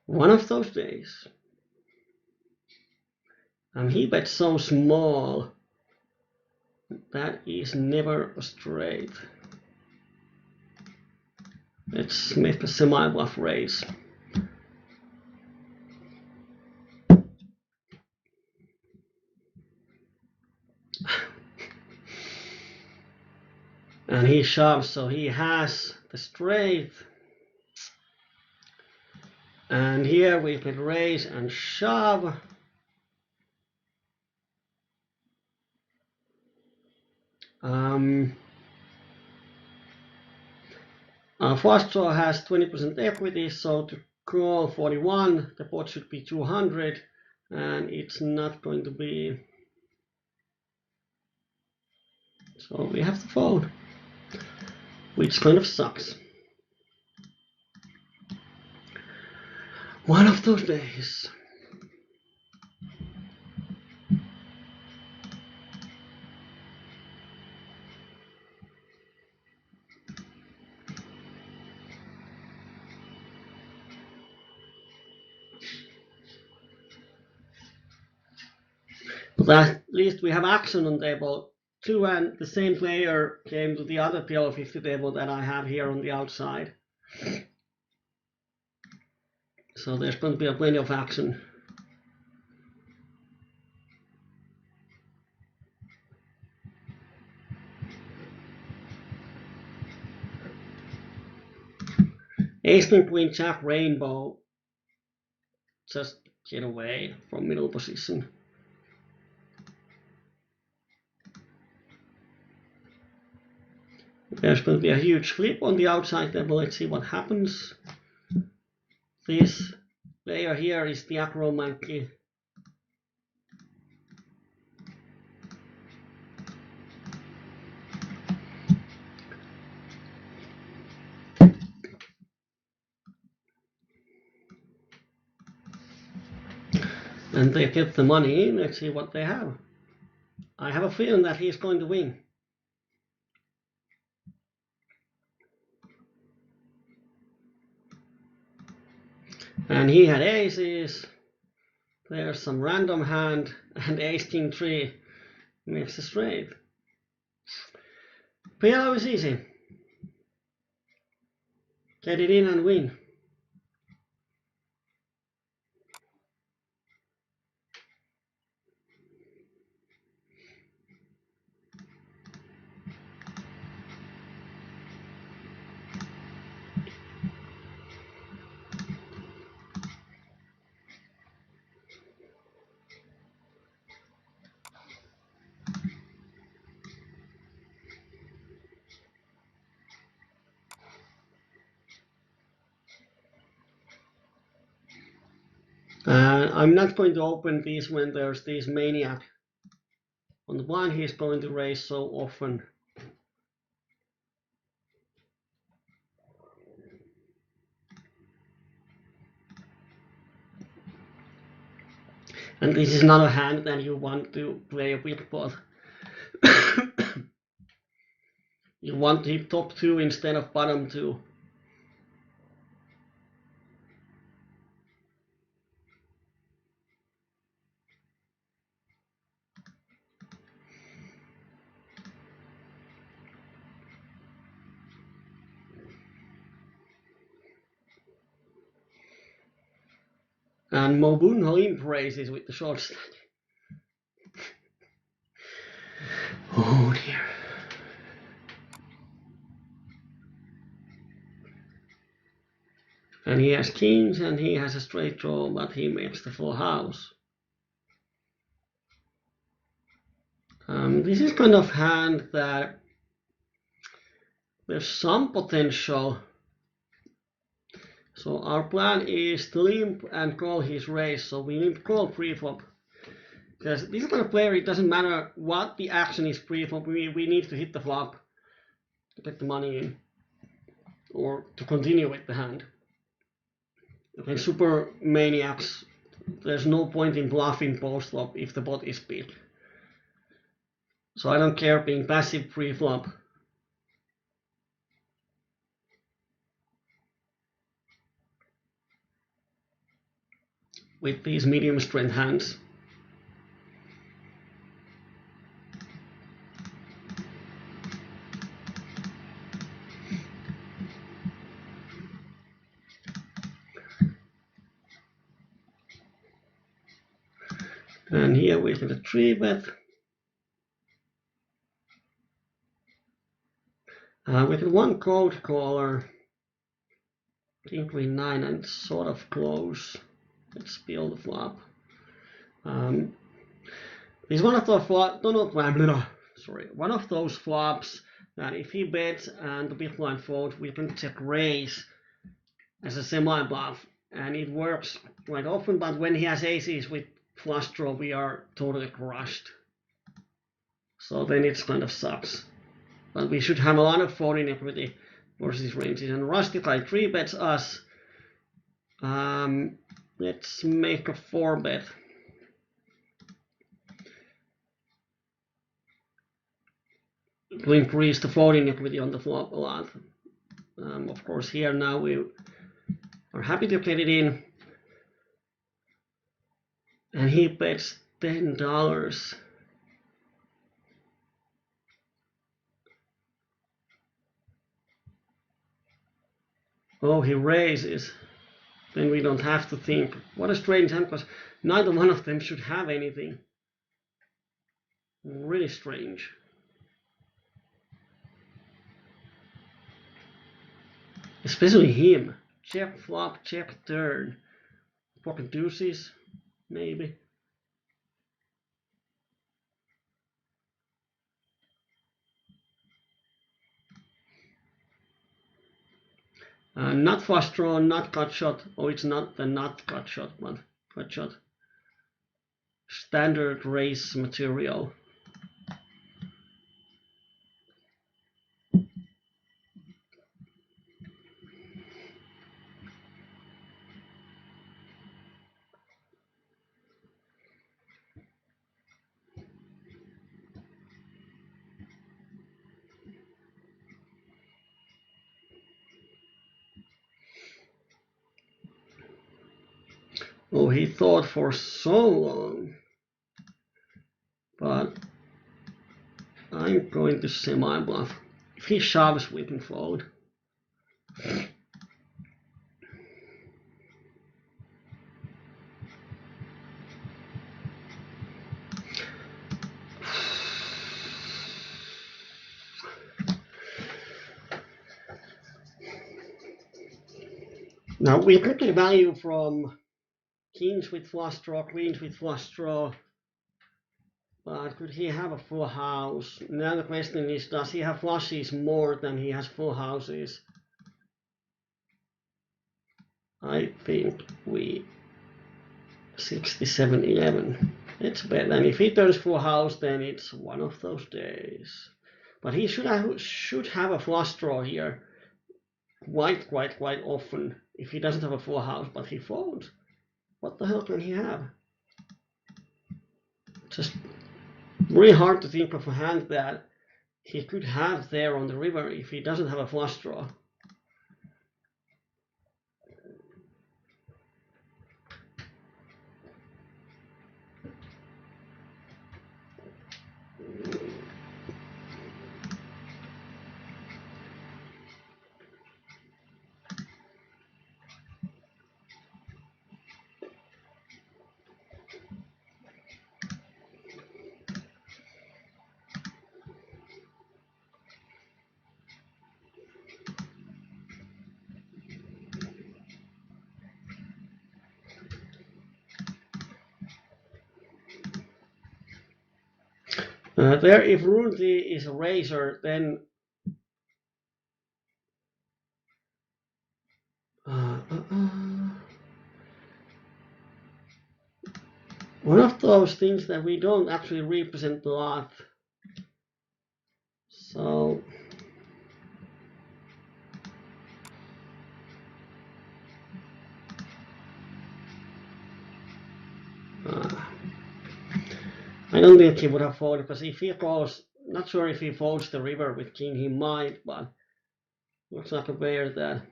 One of those days. And he bet so small. That is never a straight. Let's make a semi-bluff raise. And he shoves, so he has the straight. And here we could raise and shove. Our first draw has 20% equity, so to call 41, the pot should be 200, and it's not going to be. So we have to fold, which kind of sucks. One of those days. But at least we have action on table 2, and the same player came to the other PLO50 table that I have here on the outside. So there's going to be plenty of action. Ace King Queen Jack Rainbow. Just get away from middle position. There's going to be a huge flip on the outside table. Let's see what happens. This player here is the Acro Monkey. And they get the money in. Let's see what they have. I have a feeling that he's going to win. And he had aces. There's some random hand, and ace king 3 makes a straight. PLO is easy. Get it in and win. I'm not going to open these when there's this maniac. On the one, he's going to raise so often. And this is not a hand that you want to play a big pot. You want to hit top 2 instead of bottom 2. And Mobun Halim praises with the short stack. Oh dear. And he has kings and he has a straight draw, but he makes the full house. This is kind of hand that there's some potential. So our plan is to limp and call his raise. So we limp call pre-flop. Because this kind of player, it doesn't matter what the action is pre-flop, we need to hit the flop to get the money in. Or to continue with the hand. Okay, super maniacs, there's no point in bluffing post-flop if the bot is big. So I don't care being passive pre-flop. With these medium strength hands. And here we have a 3-bet. We have one cold caller. King Queen 9 and sort of close. Let's build the flop. This is one of the one of those flops that if he bets and the big blind folds, we can check raise as a semi bluff, and it works quite often. But when he has aces with flush draw, we are totally crushed. So then it kind of sucks. But we should have a lot of folding equity versus ranges. And Rusty Guy 3-bets us. Let's make a 4-bet. To increase the folding equity on the flop a lot. Of course, here now we are happy to get it in. And he bets $10. Oh, he raises. Then we don't have to think. What a strange hand, because neither one of them should have anything. Really strange. Especially him. Check flop, check turn. Pocket deuces, maybe. Not flush draw, not cut shot. Oh, it's not the not cut shot, but cut shot. Standard race material. Oh, he thought for so long. But I'm going to semi-bluff. If he shoves, we can fold. Now we could get value from kings with flush draw, queens with flush draw. But could he have a full house? Now the question is, does he have flushes more than he has full houses? I think we 67-11. It's better. And if he turns full house, then it's one of those days. But he should have a flush draw here quite often. If he doesn't have a full house, but he folds, what the hell can he have? Really hard to think of a hand that he could have there on the river if he doesn't have a flush draw. There, if Runti is a razor, then one of those things that we don't actually represent a lot. So I don't think he would have folded, because if he calls, not sure if he folds the river with king, he might, but looks like a bear that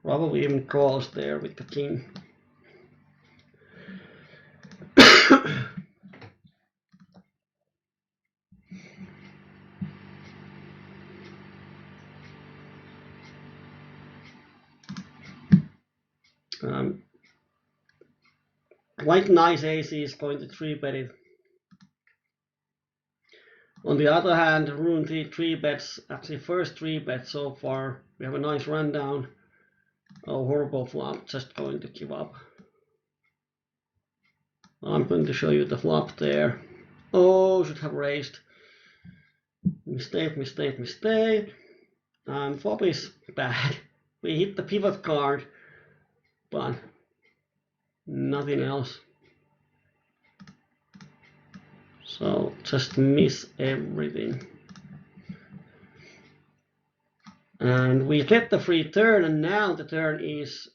probably even calls there with the king. Quite nice AC is going to 3-bet it. On the other hand, Rune 3 bets, actually first 3-bet so far. We have a nice rundown. Oh, horrible flop, just going to give up. I'm going to show you the flop there. Oh, should have raised. Mistake, mistake, mistake. Flop is bad. We hit the pivot card, but nothing else. So just miss everything. And we get the free turn, and now the turn is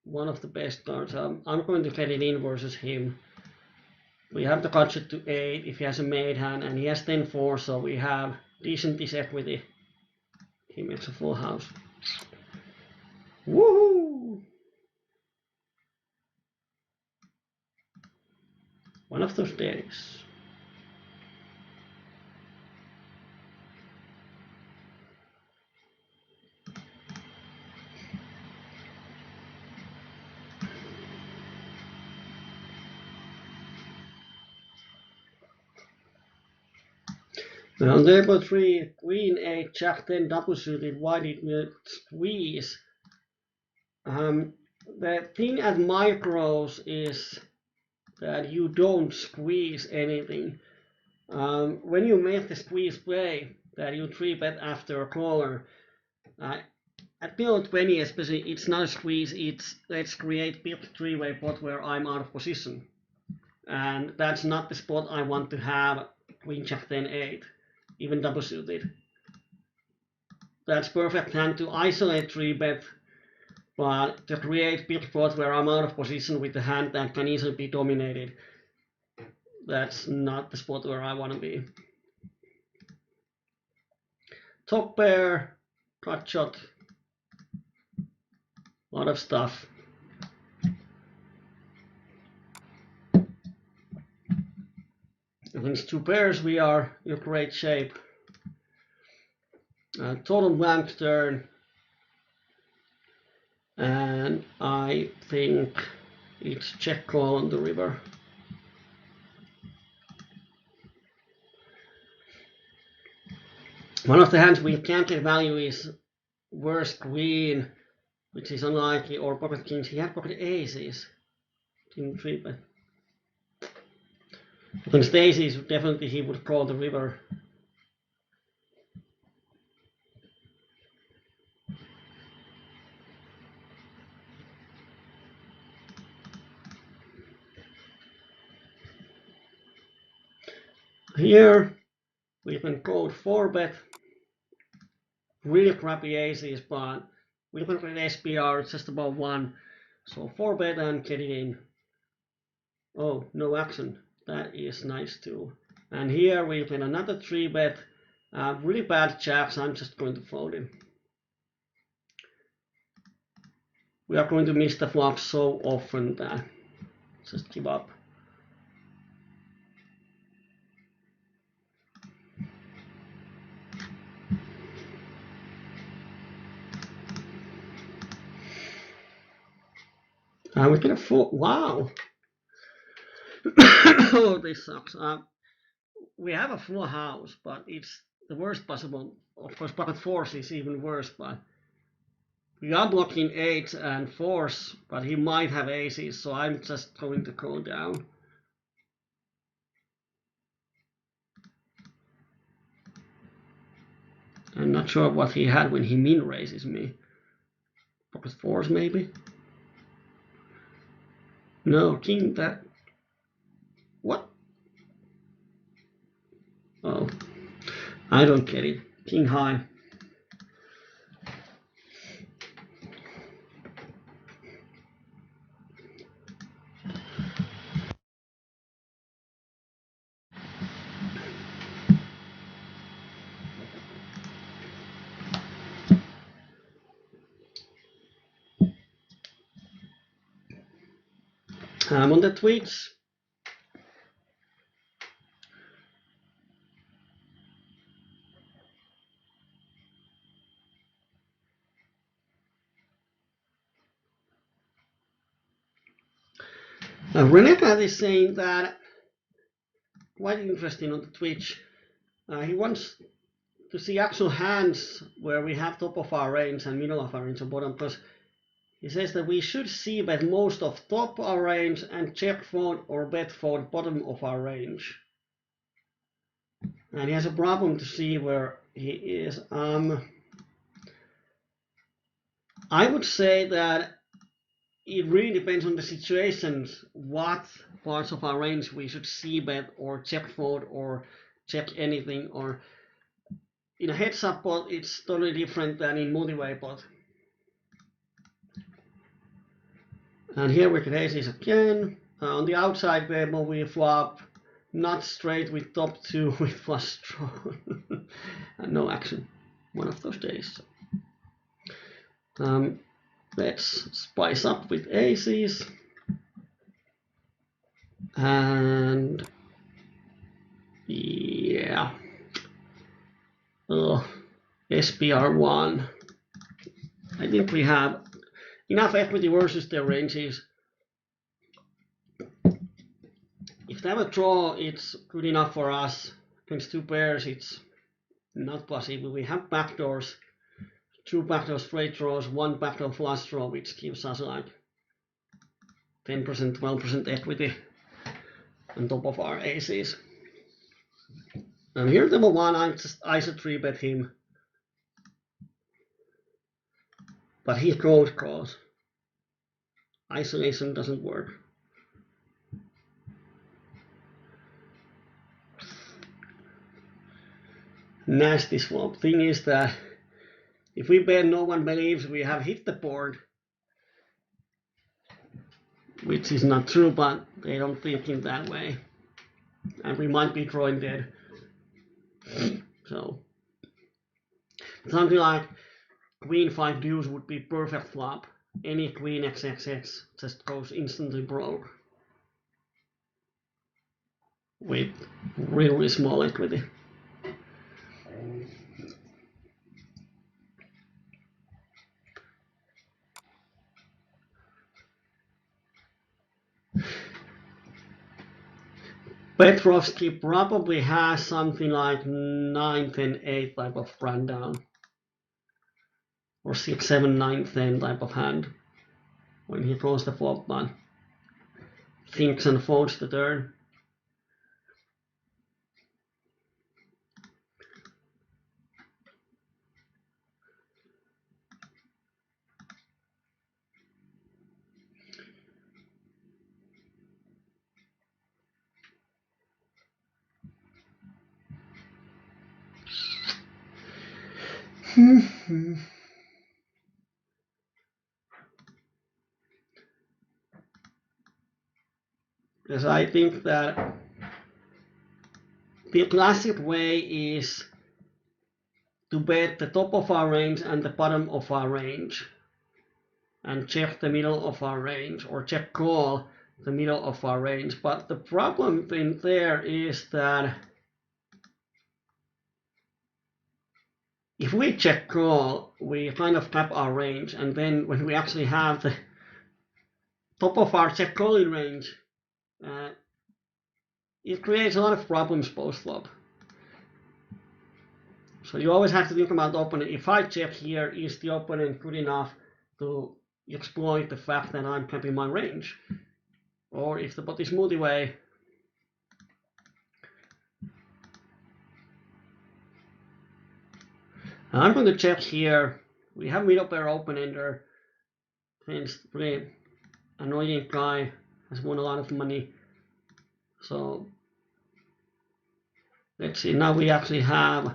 one of the best cards. I'm going to get it in versus him. We have the gadget to 8 if he has a made hand, and he has 10-4, so we have decent equity. He makes a full house. Woohoo! One of those days. Now on table 3, Queen 8, Jack 10 double suited. Why did we squeeze? The thing at micros is that you don't squeeze anything. When you make the squeeze play that you 3-bet after a caller, at PLO20 especially, it's not a squeeze, it's let's create build 3-way pot where I'm out of position. And that's not the spot I want to have Queen Jack 10 8, even double suited. That's perfect hand to isolate 3-bet, but to create build pot where I'm out of position with the hand that can easily be dominated, that's not the spot where I want to be. Top pair, cut shot, a lot of stuff. Against 2 pairs, we are in great shape. Total blank turn, and I think it's check call on the river. One of the hands we can't get value is worst queen, which is unlikely, or pocket kings. He had pocket aces. King 3-bet. Against aces, definitely he would call the river. Here we can code 4-bet. Really crappy aces, but we can get SPR just about 1. So 4-bet and get it in. Oh, no action. That is nice too. And here we play another 3-bet. Really bad jacks. I'm just going to fold him. We are going to miss the flop so often that just give up. We can afford. Wow. Oh, this sucks. We have a full house, but it's the worst possible. Of course, pocket fours is even worse, but we are blocking 8 and 4s, but he might have aces, so I'm just going to go down. I'm not sure what he had when he min raises me. Pocket 4s maybe? No, king that. What? Oh, I don't get it. King high. I'm on the Twitch. Renegade is saying that, quite interesting on the Twitch. He wants to see actual hands where we have top of our range and middle of our range or bottom, because he says that we should see bet most of top of our range and check fold or bet fold bottom of our range. And he has a problem to see where he is. I would say that it really depends on the situations what parts of our range we should see bet or check fold or check anything, or in a heads up pot it's totally different than in multi-way pot. And here we get aces again. On the outside table we flop not straight with top 2 with flush draw. And no action. One of those days. Let's spice up with aces. And yeah. SPR1. I think we have enough equity versus their ranges. If they have a draw, it's good enough for us. Against 2 pairs, it's not possible. We have backdoors, 2 backdoor straight draws, 1 backdoor flush draw, which gives us like 10%, 12% equity on top of our aces. And here number 1, I just ISO 3-bet him. But he calls. Isolation doesn't work. Nasty swap. Thing is that if we bet, no one believes we have hit the board, which is not true, but they don't think in that way, and we might be drawing dead. So something like Queen 5 deuce would be perfect flop. Any Queen XXX just goes instantly broke with really small equity. Petrovsky probably has something like 9, 10, 8 type of rundown, or 6, 7, 9, 10 type of hand when he draws the flop but thinks and folds the turn. Because I think that The classic way is to bet the top of our range and the bottom of our range and check the middle of our range, or check call the middle of our range. But the problem in there is that if we check call, we kind of cap our range, and then when we actually have the top of our check calling range, it creates a lot of problems post flop. So you always have to think about the opponent. If I check here, is the opponent good enough to exploit the fact that I'm capping my range? Or if the pot is multi-way, I'm going to check here. We have middle pair open-ender. Hence, pretty annoying guy, has won a lot of money. So let's see, now we actually have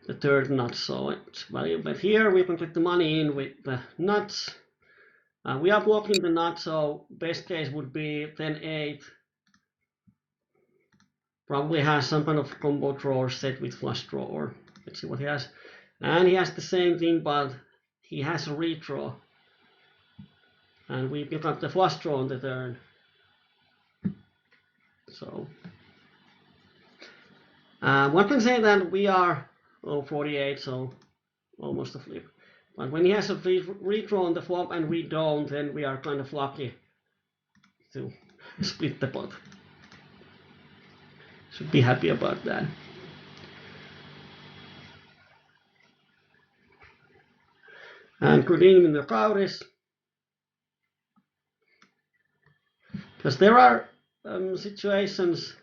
the third nut, so it's valuable. But here we can put the money in with the nuts. We are blocking the nut, so best case would be 10-8. Probably has some kind of combo draw set with flush draw, or let's see what he has. And he has the same thing, but he has a redraw. And we pick up the flush draw on the turn. So one can say that we are 48, so almost a flip. But when he has a redraw on the flop and we don't, then we are kind of lucky to split the pot. Should be happy about that. And good evening, the Kauris. Because there are situations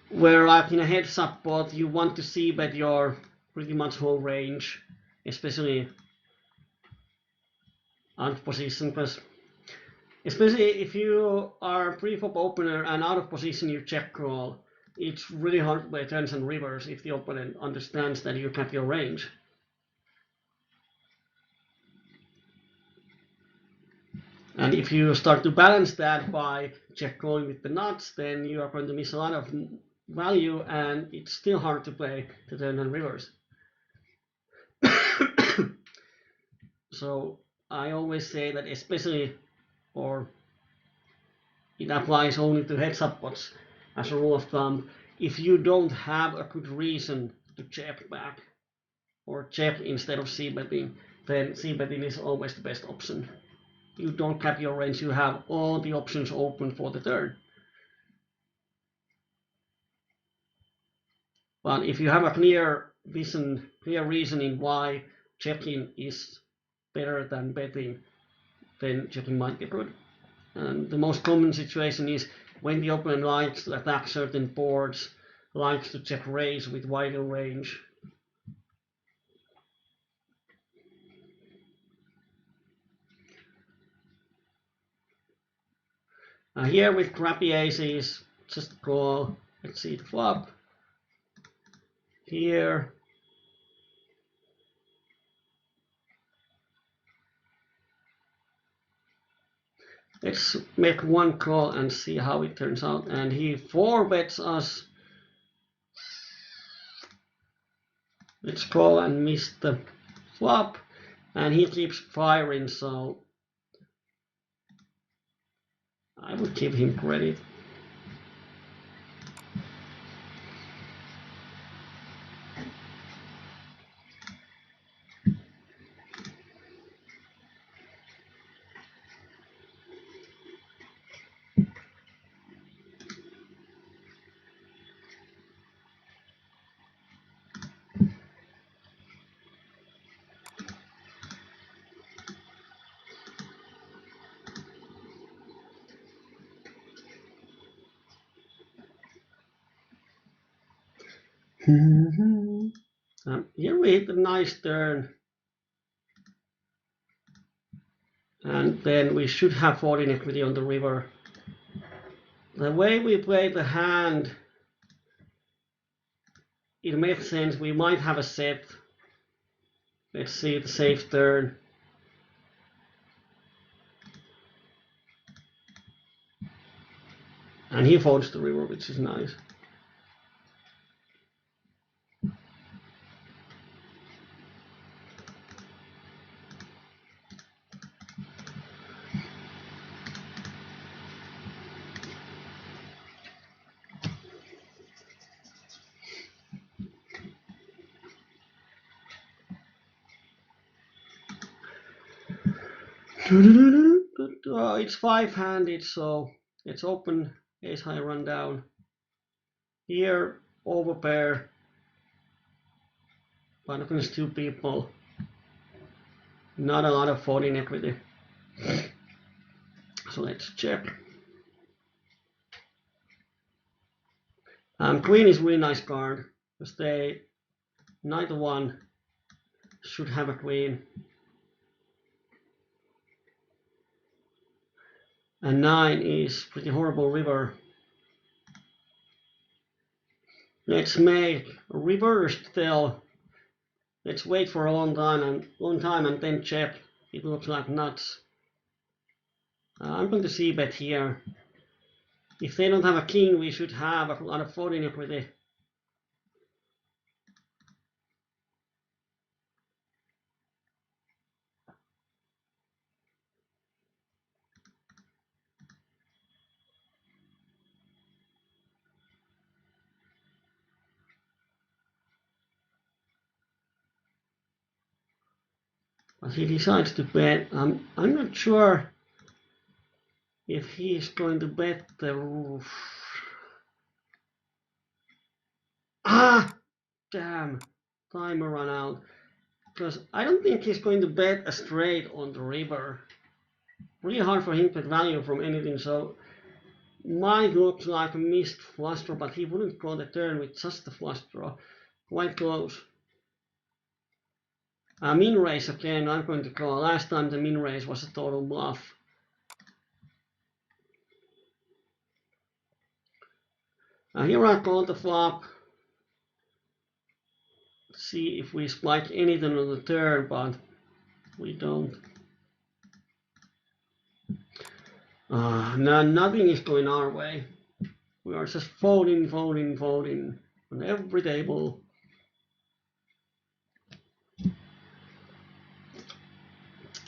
where, like in a heads up pot, you want to see bet your pretty much whole range, especially out of position, because especially if you are a pre-flop opener and out of position you check call, it's really hard to play turns and rivers if the opponent understands that you cap your range. And if you start to balance that by check calling with the nuts, then you are going to miss a lot of value, and it's still hard to play the turn and rivers. So I always say that, especially, or it applies only to heads up pots as a rule of thumb, if you don't have a good reason to check back or check instead of c-betting, then c-betting is always the best option. You don't cap your range, you have all the options open for the turn. But if you have a clear vision, clear reasoning why checking is better than betting, then checking might be good. And the most common situation is when the opponent likes to attack certain boards, likes to check raise with wider range. Here with crappy aces, just call. Let's see the flop. Here. Let's make one call and see how it turns out. And he 4-bets us. Let's call and miss the flop. And he keeps firing, so I would give him credit. Here we hit a nice turn. And then we should have 14 equity on the river. The way we play the hand, it makes sense. We might have a set. Let's see the safe turn. And he folds the river, which is nice. It's five-handed, so it's open, ace high run down. Here, overpair, but against two people. Not a lot of folding equity. So let's check. Queen is a really nice card, because they neither one should have a queen. And 9 is pretty horrible river. Let's make a reversed tell. Let's wait for a long time and then check. It looks like nuts. I'm going to c-bet here. If they don't have a king, we should have a lot of folding equity. But he decides to bet. I'm not sure if he's going to bet the roof. Ah, damn! Timer ran out. Because I don't think he's going to bet a straight on the river. Really hard for him to get value from anything, so might look like a missed flush draw, but he wouldn't call the turn with just the flush draw. Quite close. Min raise again, I'm going to call. Last time the min raise was a total bluff. Here I call the flop. See if we spike anything on the turn, but we don't. No, nothing is going our way. We are just folding on every table.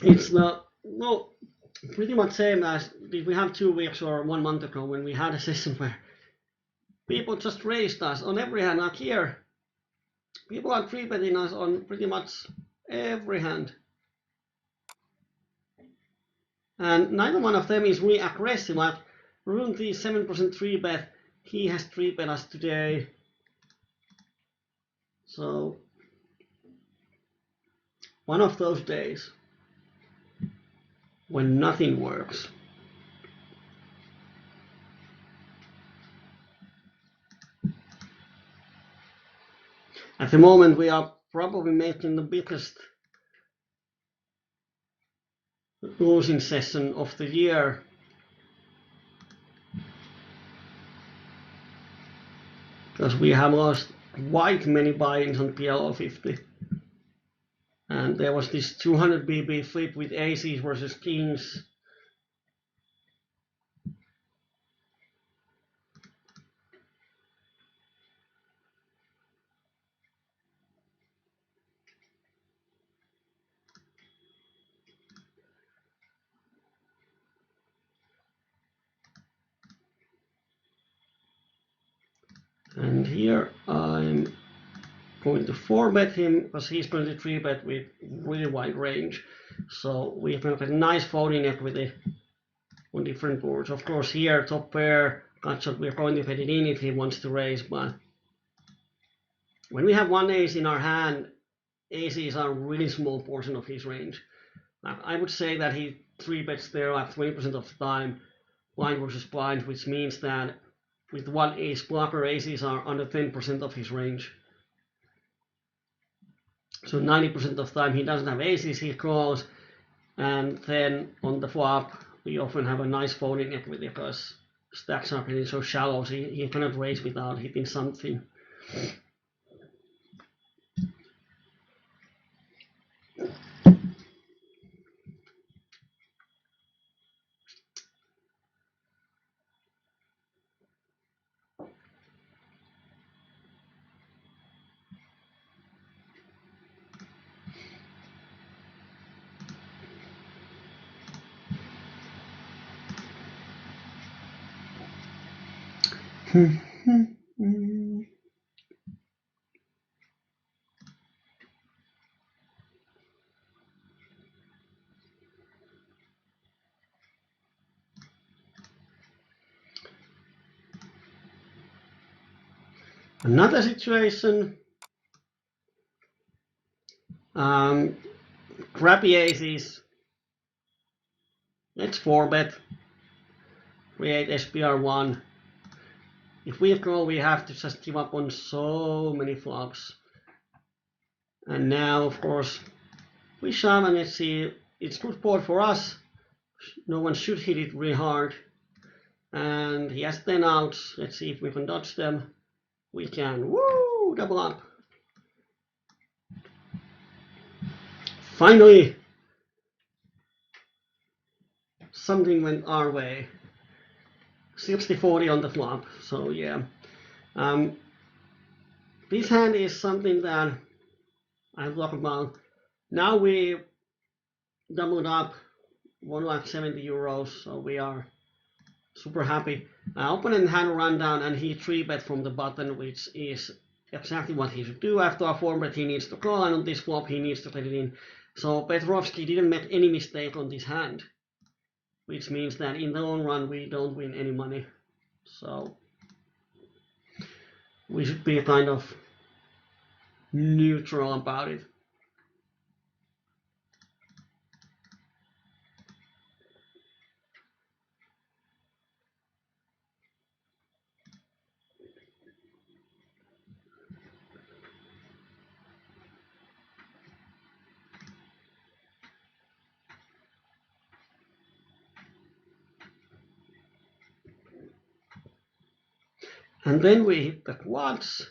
It's well, pretty much same as did we have 2 weeks or 1 month ago when we had a session where people just raised us on every hand. Like here, people are 3-betting us on pretty much every hand. And neither one of them is really aggressive. Like Runti 7% 3-bet, he has 3-bet us today. So one of those days when nothing works. At the moment, we are probably making the biggest losing session of the year. Because we have lost quite many buy-ins on PLO50. And there was this 200 BB flip with aces versus kings. And here I'm going to 4-bet him because he's going to 3-bet with really wide range. So we've got a nice folding equity on different boards. Of course here top pair, gotcha, we're going to bet it in if he wants to raise, but when we have one ace in our hand, aces are a really small portion of his range. I would say that he 3-bets there like 20% of the time, blind versus blind, which means that with one ace blocker, aces are under 10% of his range. So 90% of the time he doesn't have aces, he calls, and then on the flop we often have a nice folding equity because stacks are getting so shallow, so he cannot raise without hitting something. Another situation, crappy aces, let's 4-bet, create SPR1. If we call, we have to just give up on so many flops. And now, of course, we shove and let's see, it's good board for us. No one should hit it really hard. And he has 10 outs. Let's see if we can dodge them. We can. Woo! Double up. Finally, something went our way. 60-40 on the flop. So yeah. This hand is something that I've talked about. Now we doubled up 170 euros, so we are super happy. Opponent had a rundown and he 3-bet from the button, which is exactly what he should do. After a 4-bet he needs to call, and on this flop he needs to let it in. So Petrovsky didn't make any mistake on this hand, which means that in the long run we don't win any money. So we should be kind of neutral about it. And then we hit the quads.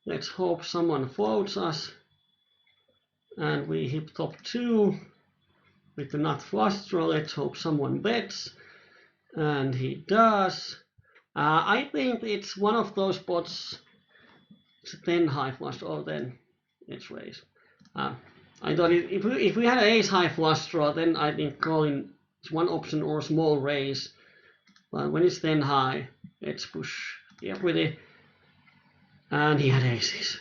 Let's hope someone folds us. And we hit top 2 with the nut flush draw. Let's hope someone bets. And he does. I think it's one of those spots. It's a 10 high flush draw, then it's raise. I thought if we had an ace high flush draw, then I think calling is one option or small raise. But when it's 10 high, let's push the equity. And he had aces.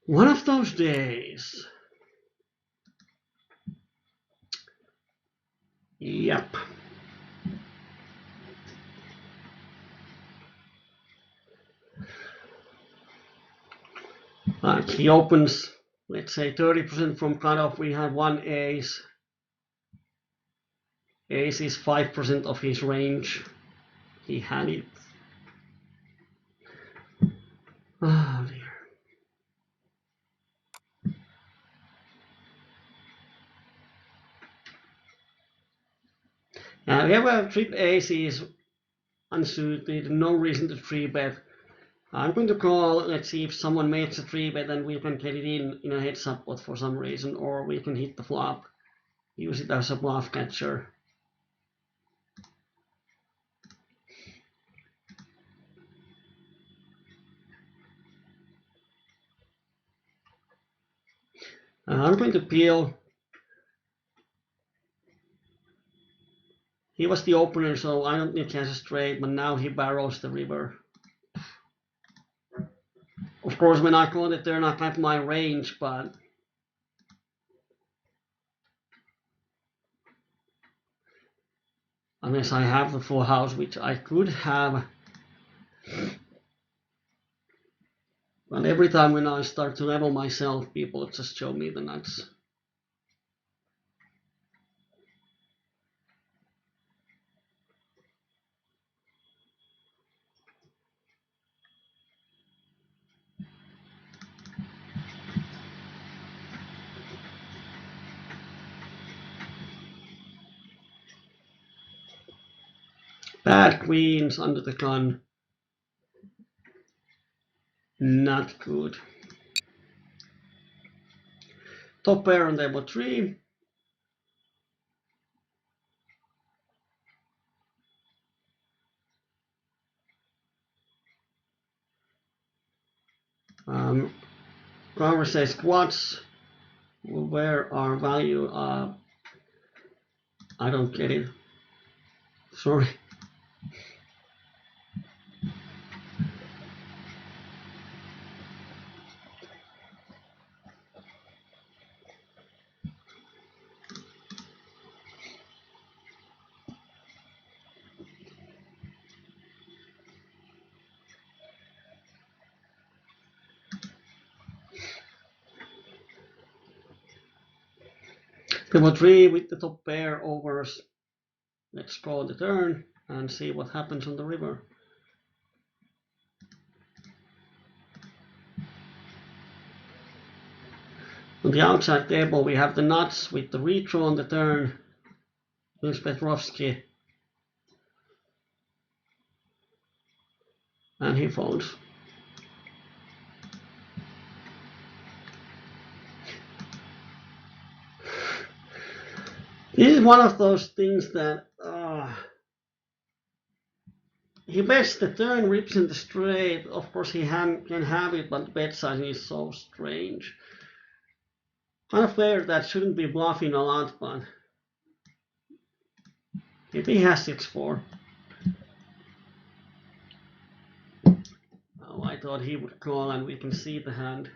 One of those days. Yep. He opens, let's say 30% from cutoff. We have one ace. Ace is 5% of his range. He had it. Oh dear. We have a trip aces unsuited, no reason to 3-bet. I'm going to call, let's see if someone makes a 3-bet and we can get it in a heads up pot for some reason, or we can hit the flop, use it as a bluff catcher. I'm going to peel. He was the opener, so I don't need to has a straight, but now he barrels the river. Of course, when I call it, they're not at my range, but unless I have the full house, which I could have. But every time when I start to level myself, people just show me the nuts. Bad queens under the gun. Not good. Top pair on table 3. Carver says quads. Where our value I don't get it. Sorry. Pivot 3 with the top pair overs. Let's call the turn and see what happens on the river. On the outside table we have the nuts with the redraw on the turn. Here's Petrovsky. And he folds. This is one of those things that he bets the turn, rips in the straight. Of course he can have it, but the bet sizing is so strange. Kind of player that shouldn't be bluffing a lot, but if he has 6-4. Oh, I thought he would call and we can see the hand.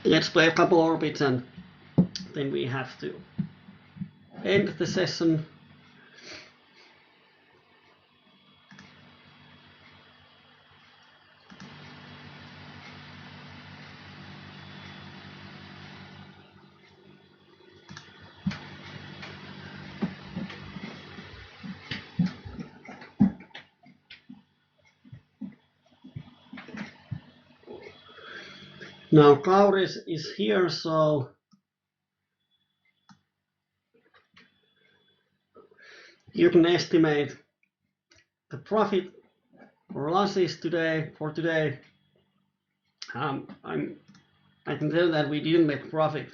Let's play a couple orbits and then we have to end the session. Now Kauris is here, so you can estimate the profit or losses for today. I can tell that we didn't make profit.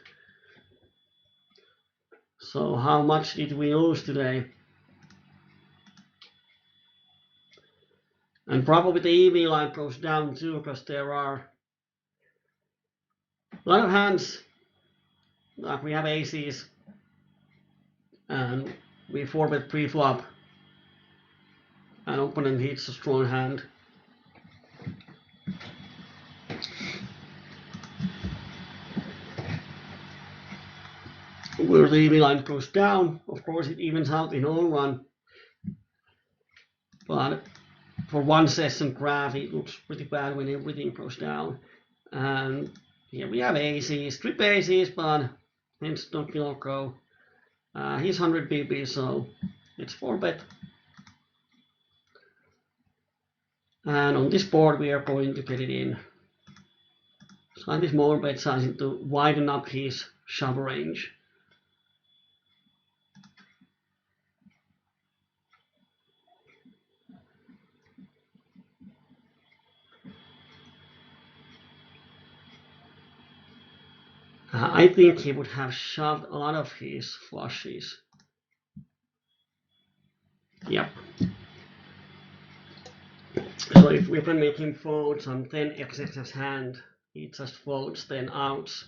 So how much did we lose today? And probably the EV line goes down too, because there are a lot of hands. Like we have aces, and we 4-bet pre-flop. An opponent hits a strong hand. Where the EV line goes down, of course it evens out in all run. But for one session graph, it looks pretty bad when everything goes down. And here we have aces, trip aces, but hence don't go. He's 100 BB, so it's 4-bet. And on this board, we are going to get it in. Slightly smaller bet sizing to widen up his shove range. I think he would have shoved a lot of his flushes. Yep. So if we can make him fold on 10 XX's hand, he just folds 10 outs.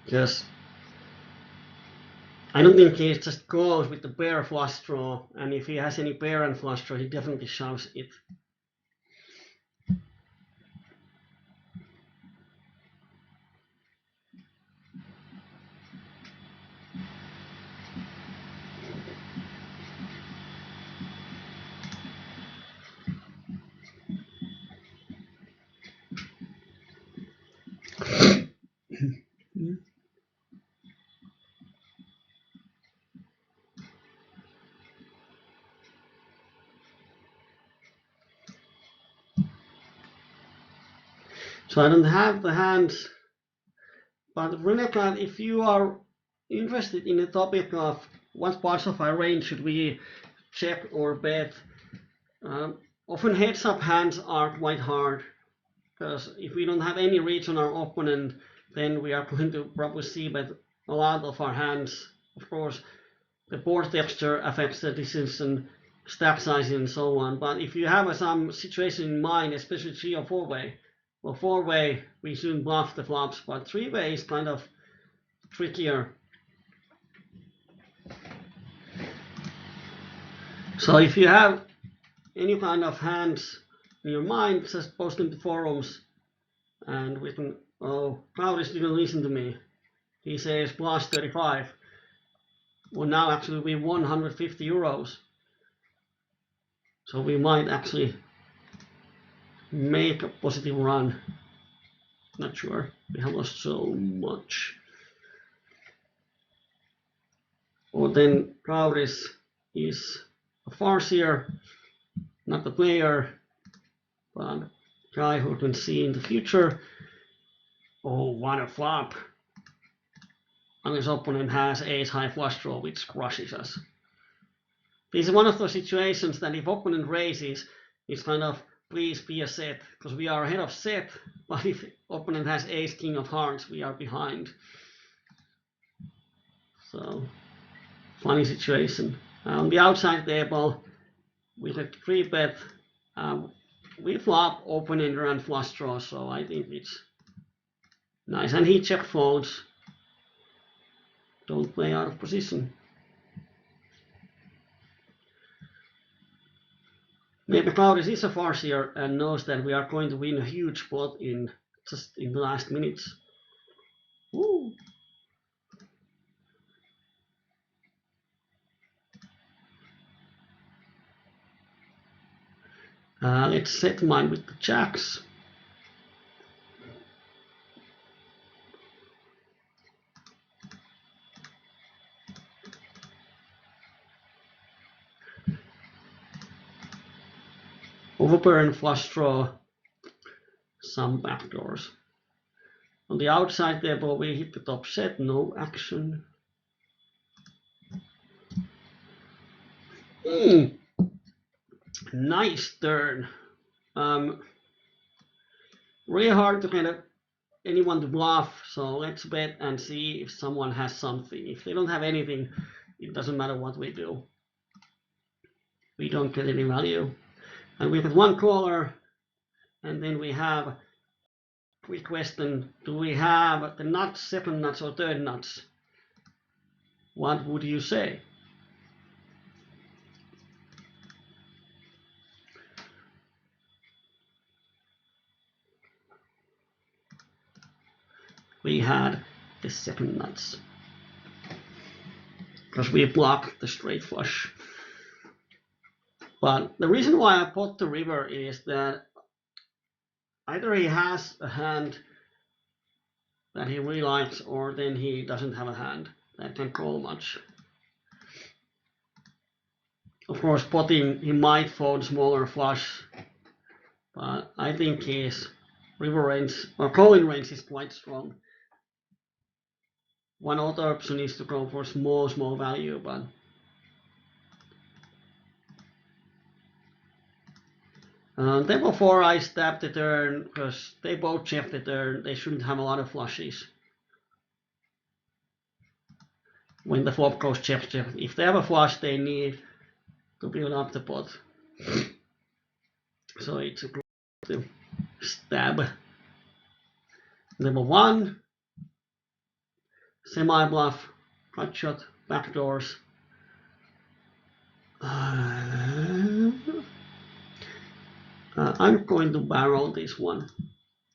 Because I don't think he just goes with the pair flush draw, and if he has any pair and flush draw, he definitely shoves it. So I don't have the hands, but Renegade, if you are interested in the topic of what parts of our range should we check or bet, often heads-up hands are quite hard, because if we don't have any reach on our opponent, then we are going to probably see bet a lot of our hands. Of course, the board texture affects the decision, stack size, and so on. But if you have some situation in mind, especially 3 or 4-way, well, 4-way we soon bluff the flops, but 3-way is kind of trickier. So if you have any kind of hands in your mind, just post them to forums, and we can. Oh, Claudius didn't listen to me. He says plus 35. Well, now actually we won 150 euros. So we might actually make a positive run. Not sure. We have lost so much. Or then Claudius is a farseer, not a player, but a guy who can see in the future. Oh, what a flop. And his opponent has ace high flush draw, which crushes us. This is one of those situations that if opponent raises, it's kind of please be a set, because we are ahead of set, but if opponent has ace king of hearts, we are behind. So, funny situation. On the outside table, we had 3-bet. We flop open ender and flush draw, so I think it's nice. And he check folds. Don't play out of position. Maybe Claudius is a farseer and knows that we are going to win a huge pot in just in the last minutes. Woo. Let's set mine with the jacks. Overpair and flush draw, some backdoors. On the outside table, we hit the top set, no action. Nice turn. Really hard to get anyone to bluff, so let's bet and see if someone has something. If they don't have anything, it doesn't matter what we do. We don't get any value. And we have one caller, and then we have quick question, do we have the nuts, second nuts or third nuts? What would you say? We had the second nuts, because we blocked the straight flush. But the reason why I put the river is that either he has a hand that he really likes, or then he doesn't have a hand that can call much. Of course, potting, he might fold smaller flush, but I think his river range or calling range is quite strong. One other option is to go for small value, but table 4 I stab the turn because they both check the turn. They shouldn't have a lot of flushes. When the flop goes check. If they have a flush, they need to build up the pot. So it's a good to stab. Level 1, semi-bluff, cut shot, backdoors. I'm going to barrel this one,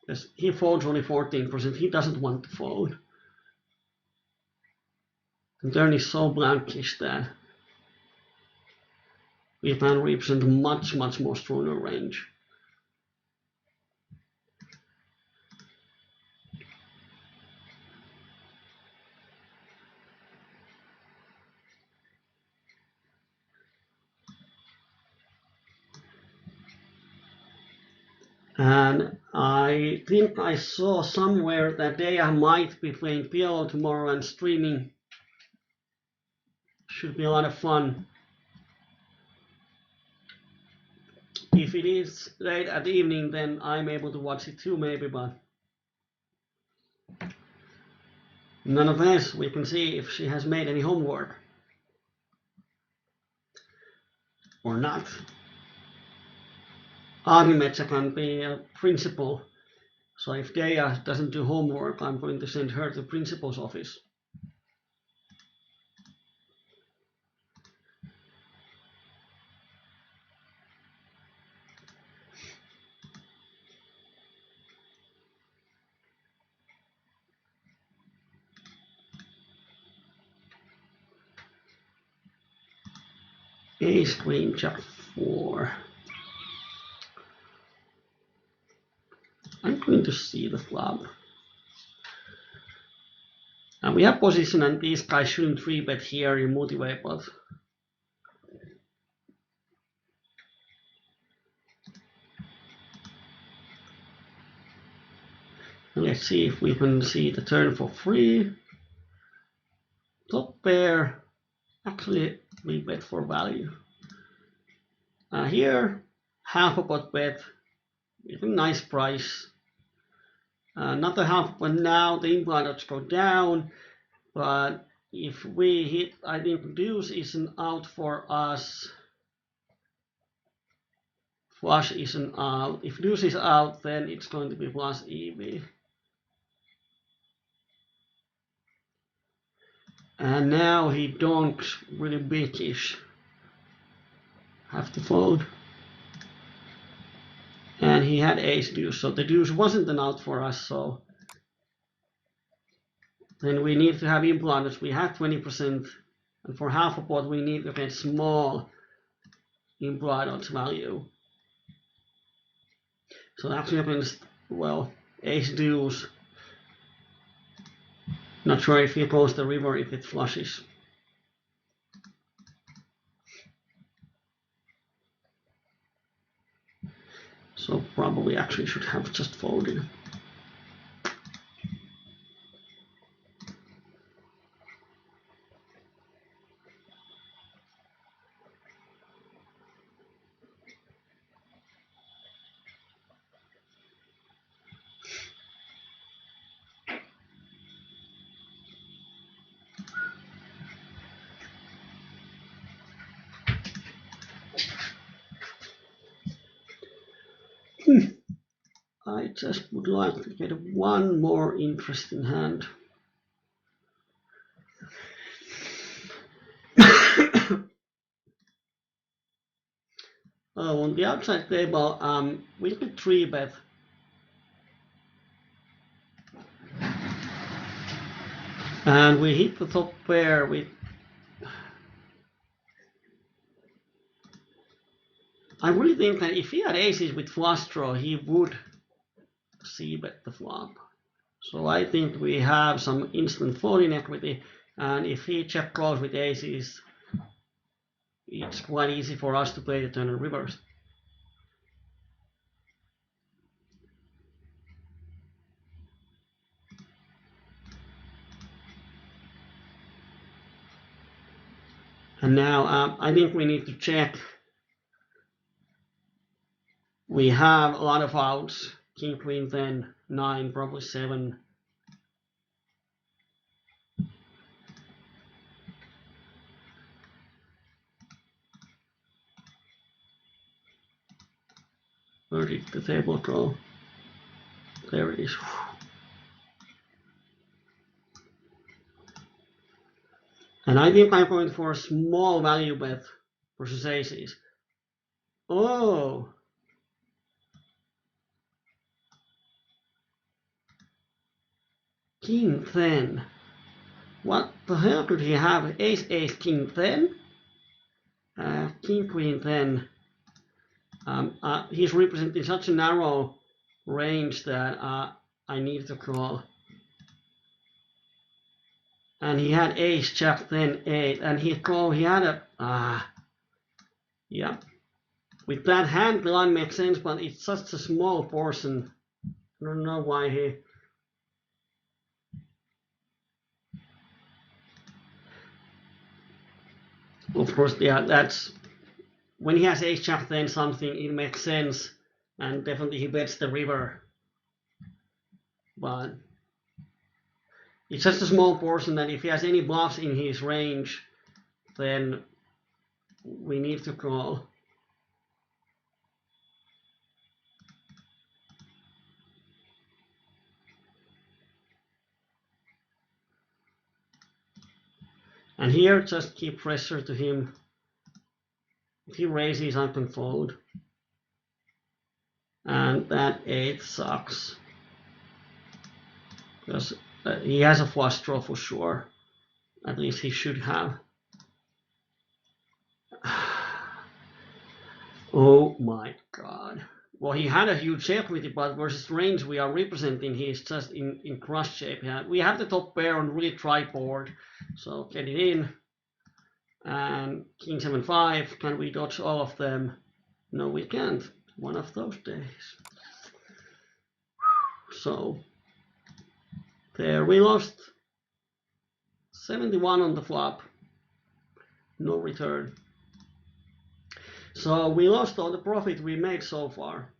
because he folds only 14%, he doesn't want to fold. The turn is so blankish that we can represent much more stronger range. And I think I saw somewhere that they might be playing PLO tomorrow and streaming. Should be a lot of fun. If it is late at the evening, then I'm able to watch it too, maybe, but nonetheless, we can see if she has made any homework or not. Arnimetsa can be a principal, so if Dea doesn't do homework, I'm going to send her to the principal's office. Ace queen jack 4. I'm going to see the flop. And we have position, and these guys shouldn't 3-bet here in multi-way, but let's see if we can see the turn for free. Top pair. Actually, we bet for value. Here, half a pot bet with a nice price. Another half pot now, the implied odds go down, but if we hit, I think deuce isn't out for us. Flush isn't out. If deuce is out, then it's going to be plus EV. And now he donks really big-ish. Have to fold. And he had ace deuce, so the deuce wasn't an out for us, so then we need to have implanters. We have 20%, and for half a pot we need to get small implied odds value. So that happens, well, ace deuce. Not sure if he goes the river if it flushes. So probably actually should have just folded. I just would like to get one more interesting hand. Oh, on the outside table, we could 3-bet. And we hit the top pair with... I really think that if he had aces with flush draw, he would c-bet the flop. So I think we have some instant folding equity, and if he check calls with aces, it's quite easy for us to play the turn in reverse. And now I think we need to check. We have a lot of outs. King, queen, 10, 9, probably 7. Where did the table go? There it is. And I think I'm going for a small value bet versus aces. Oh! King 10. What the hell could he have? Ace, ace, king 10? King, queen 10. He's representing such a narrow range that I need to call. And he had ace, jack 10, 8, and he had a, yeah. With that hand, the line makes sense, but it's such a small portion. I don't know why he. Of course, yeah, that's when he has ace jack then something, it makes sense, and definitely he bets the river. But it's just a small portion that if he has any bluffs in his range, then we need to call. And here, just keep pressure to him. If he raises, I can fold. And that 8 sucks. Because he has a flush draw for sure. At least he should have. Oh my god. Well, he had a huge equity, but versus range we are representing, he's just in crush shape. Yeah, we have the top pair on really try board. So get it in. And king 7-5. Can we dodge all of them? No, we can't. One of those days. So there we lost 71 on the flop. No return. So we lost all the profit we made so far.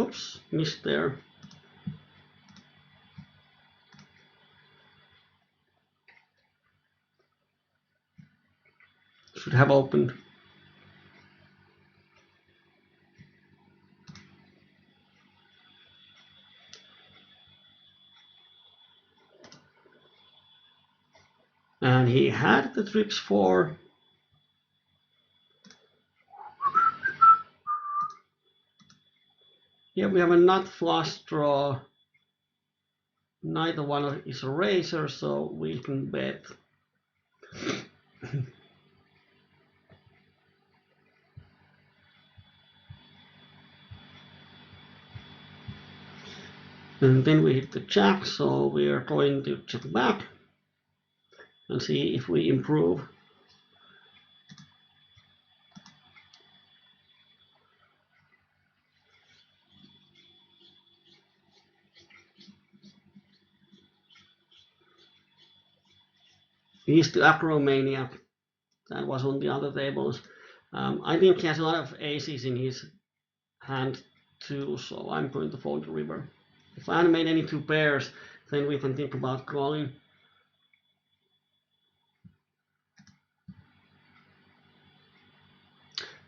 Oops, missed there. Should have opened. And he had the trips for. Yeah, we have a nut flush draw. Neither one is a raiser, so we can bet. And then we hit the jack, so we are going to check back and see if we improve. He's the Acromaniac. That was on the other tables. I think he has a lot of aces in his hand too, so I'm going to fold the river. If I hadn't made any two pairs, then we can think about calling.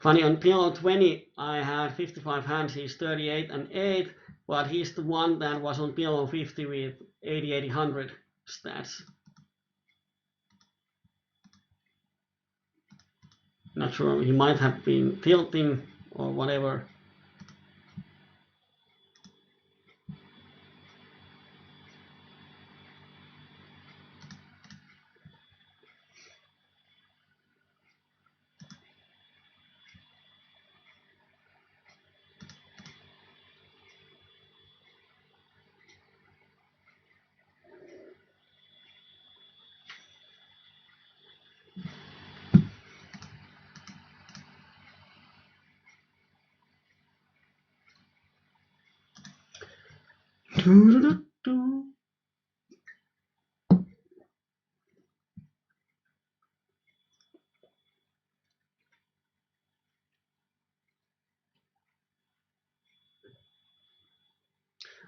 Funny, on PLO20 I had 55 hands, he's 38 and 8, but he's the one that was on PLO50 with 80-100 stats. Not sure, he might have been tilting or whatever.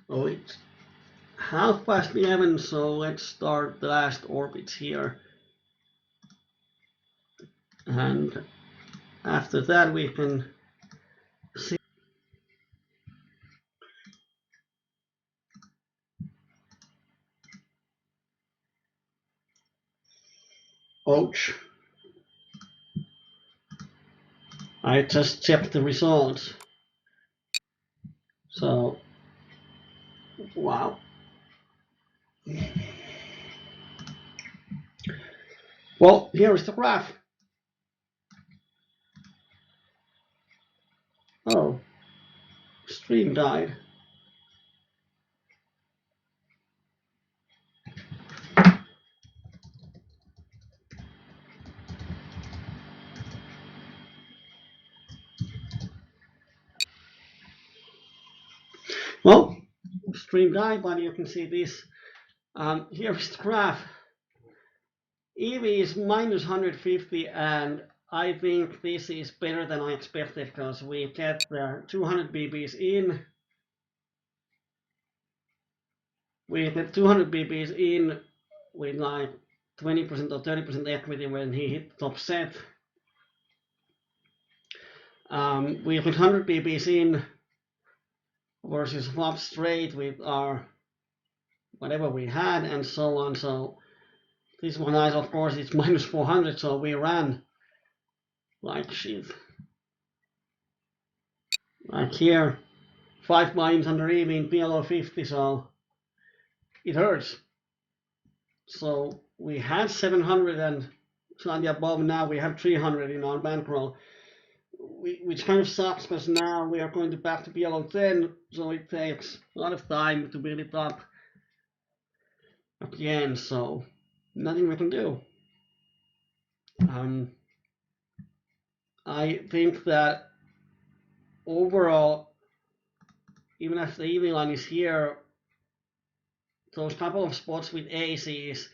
Oh, it's 11:30, so let's start the last orbits here. And after that we can see. Ouch. I just checked the results. So, wow. Well, here is the graph. Oh, Stream died. Well, stream died, but you can see this. Here is the graph. EV is minus 150, and I think this is better than I expected because we get the 200 BBs in. We get 200 BBs in with like 20% or 30% equity when he hit the top set. We put 100 BBs in versus flop straight with our whatever we had and so on. So this one is, of course, it's minus 400, so we ran like shit. Like here, 5 blinds under EV in PLO50, so it hurts. So we had 700 and slightly above. Now we have 300 in our bankroll, which kind of sucks because now we are going back to PLO10, so it takes a lot of time to build it up again. So nothing we can do. I think that overall, even if the EV line is here, those couple of spots with ACs,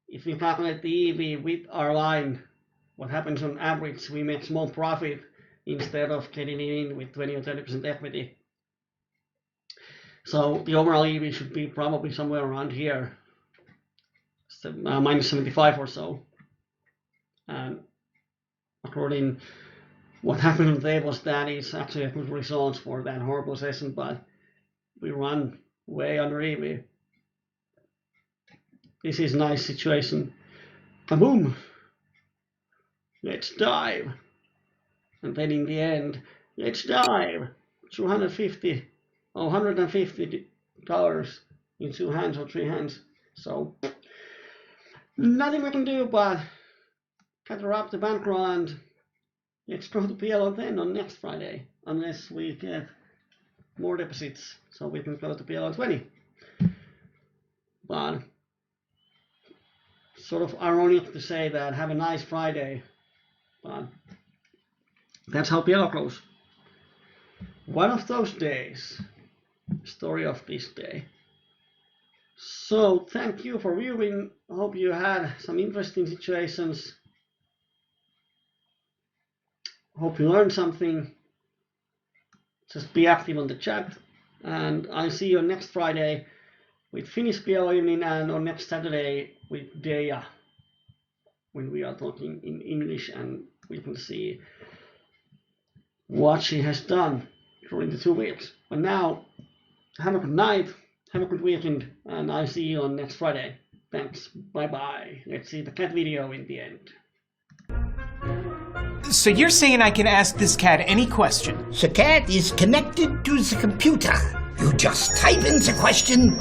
if we calculate the EV with our line, what happens on average, we make small profit instead of getting it in with 20 or 30% equity. So the overall EV should be probably somewhere around here, minus 75 or so. And according what happened today was that is actually a good result for that horrible session, but we run way under EV. This is a nice situation. Kaboom! Let's dive. And then in the end, let's dive. $250 or $150 in 2 hands or 3 hands. So nothing we can do but gather up the bankroll and let's go to PLO10 on next Friday, unless we get more deposits so we can go to PLO20. But sort of ironic to say that have a nice Friday, but that's how PLO goes. One of those days, story of this day. So thank you for viewing. Hope you had some interesting situations. Hope you learned something. Just be active on the chat, and I'll see you next Friday with Finnish PLO evening, and on next Saturday with Dea, when we are talking in English and we can see what she has done during the 2 weeks. But now, have a good night, have a good weekend, and I'll see you on next Friday. Thanks, bye bye. Let's see the cat video in the end. So you're saying I can ask this cat any question? The cat is connected to the computer. You just type in the question,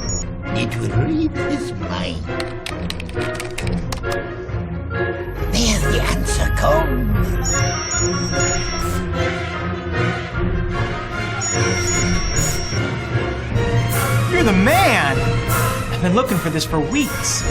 it will read his mind. There the answer comes. You're the man! I've been looking for this for weeks.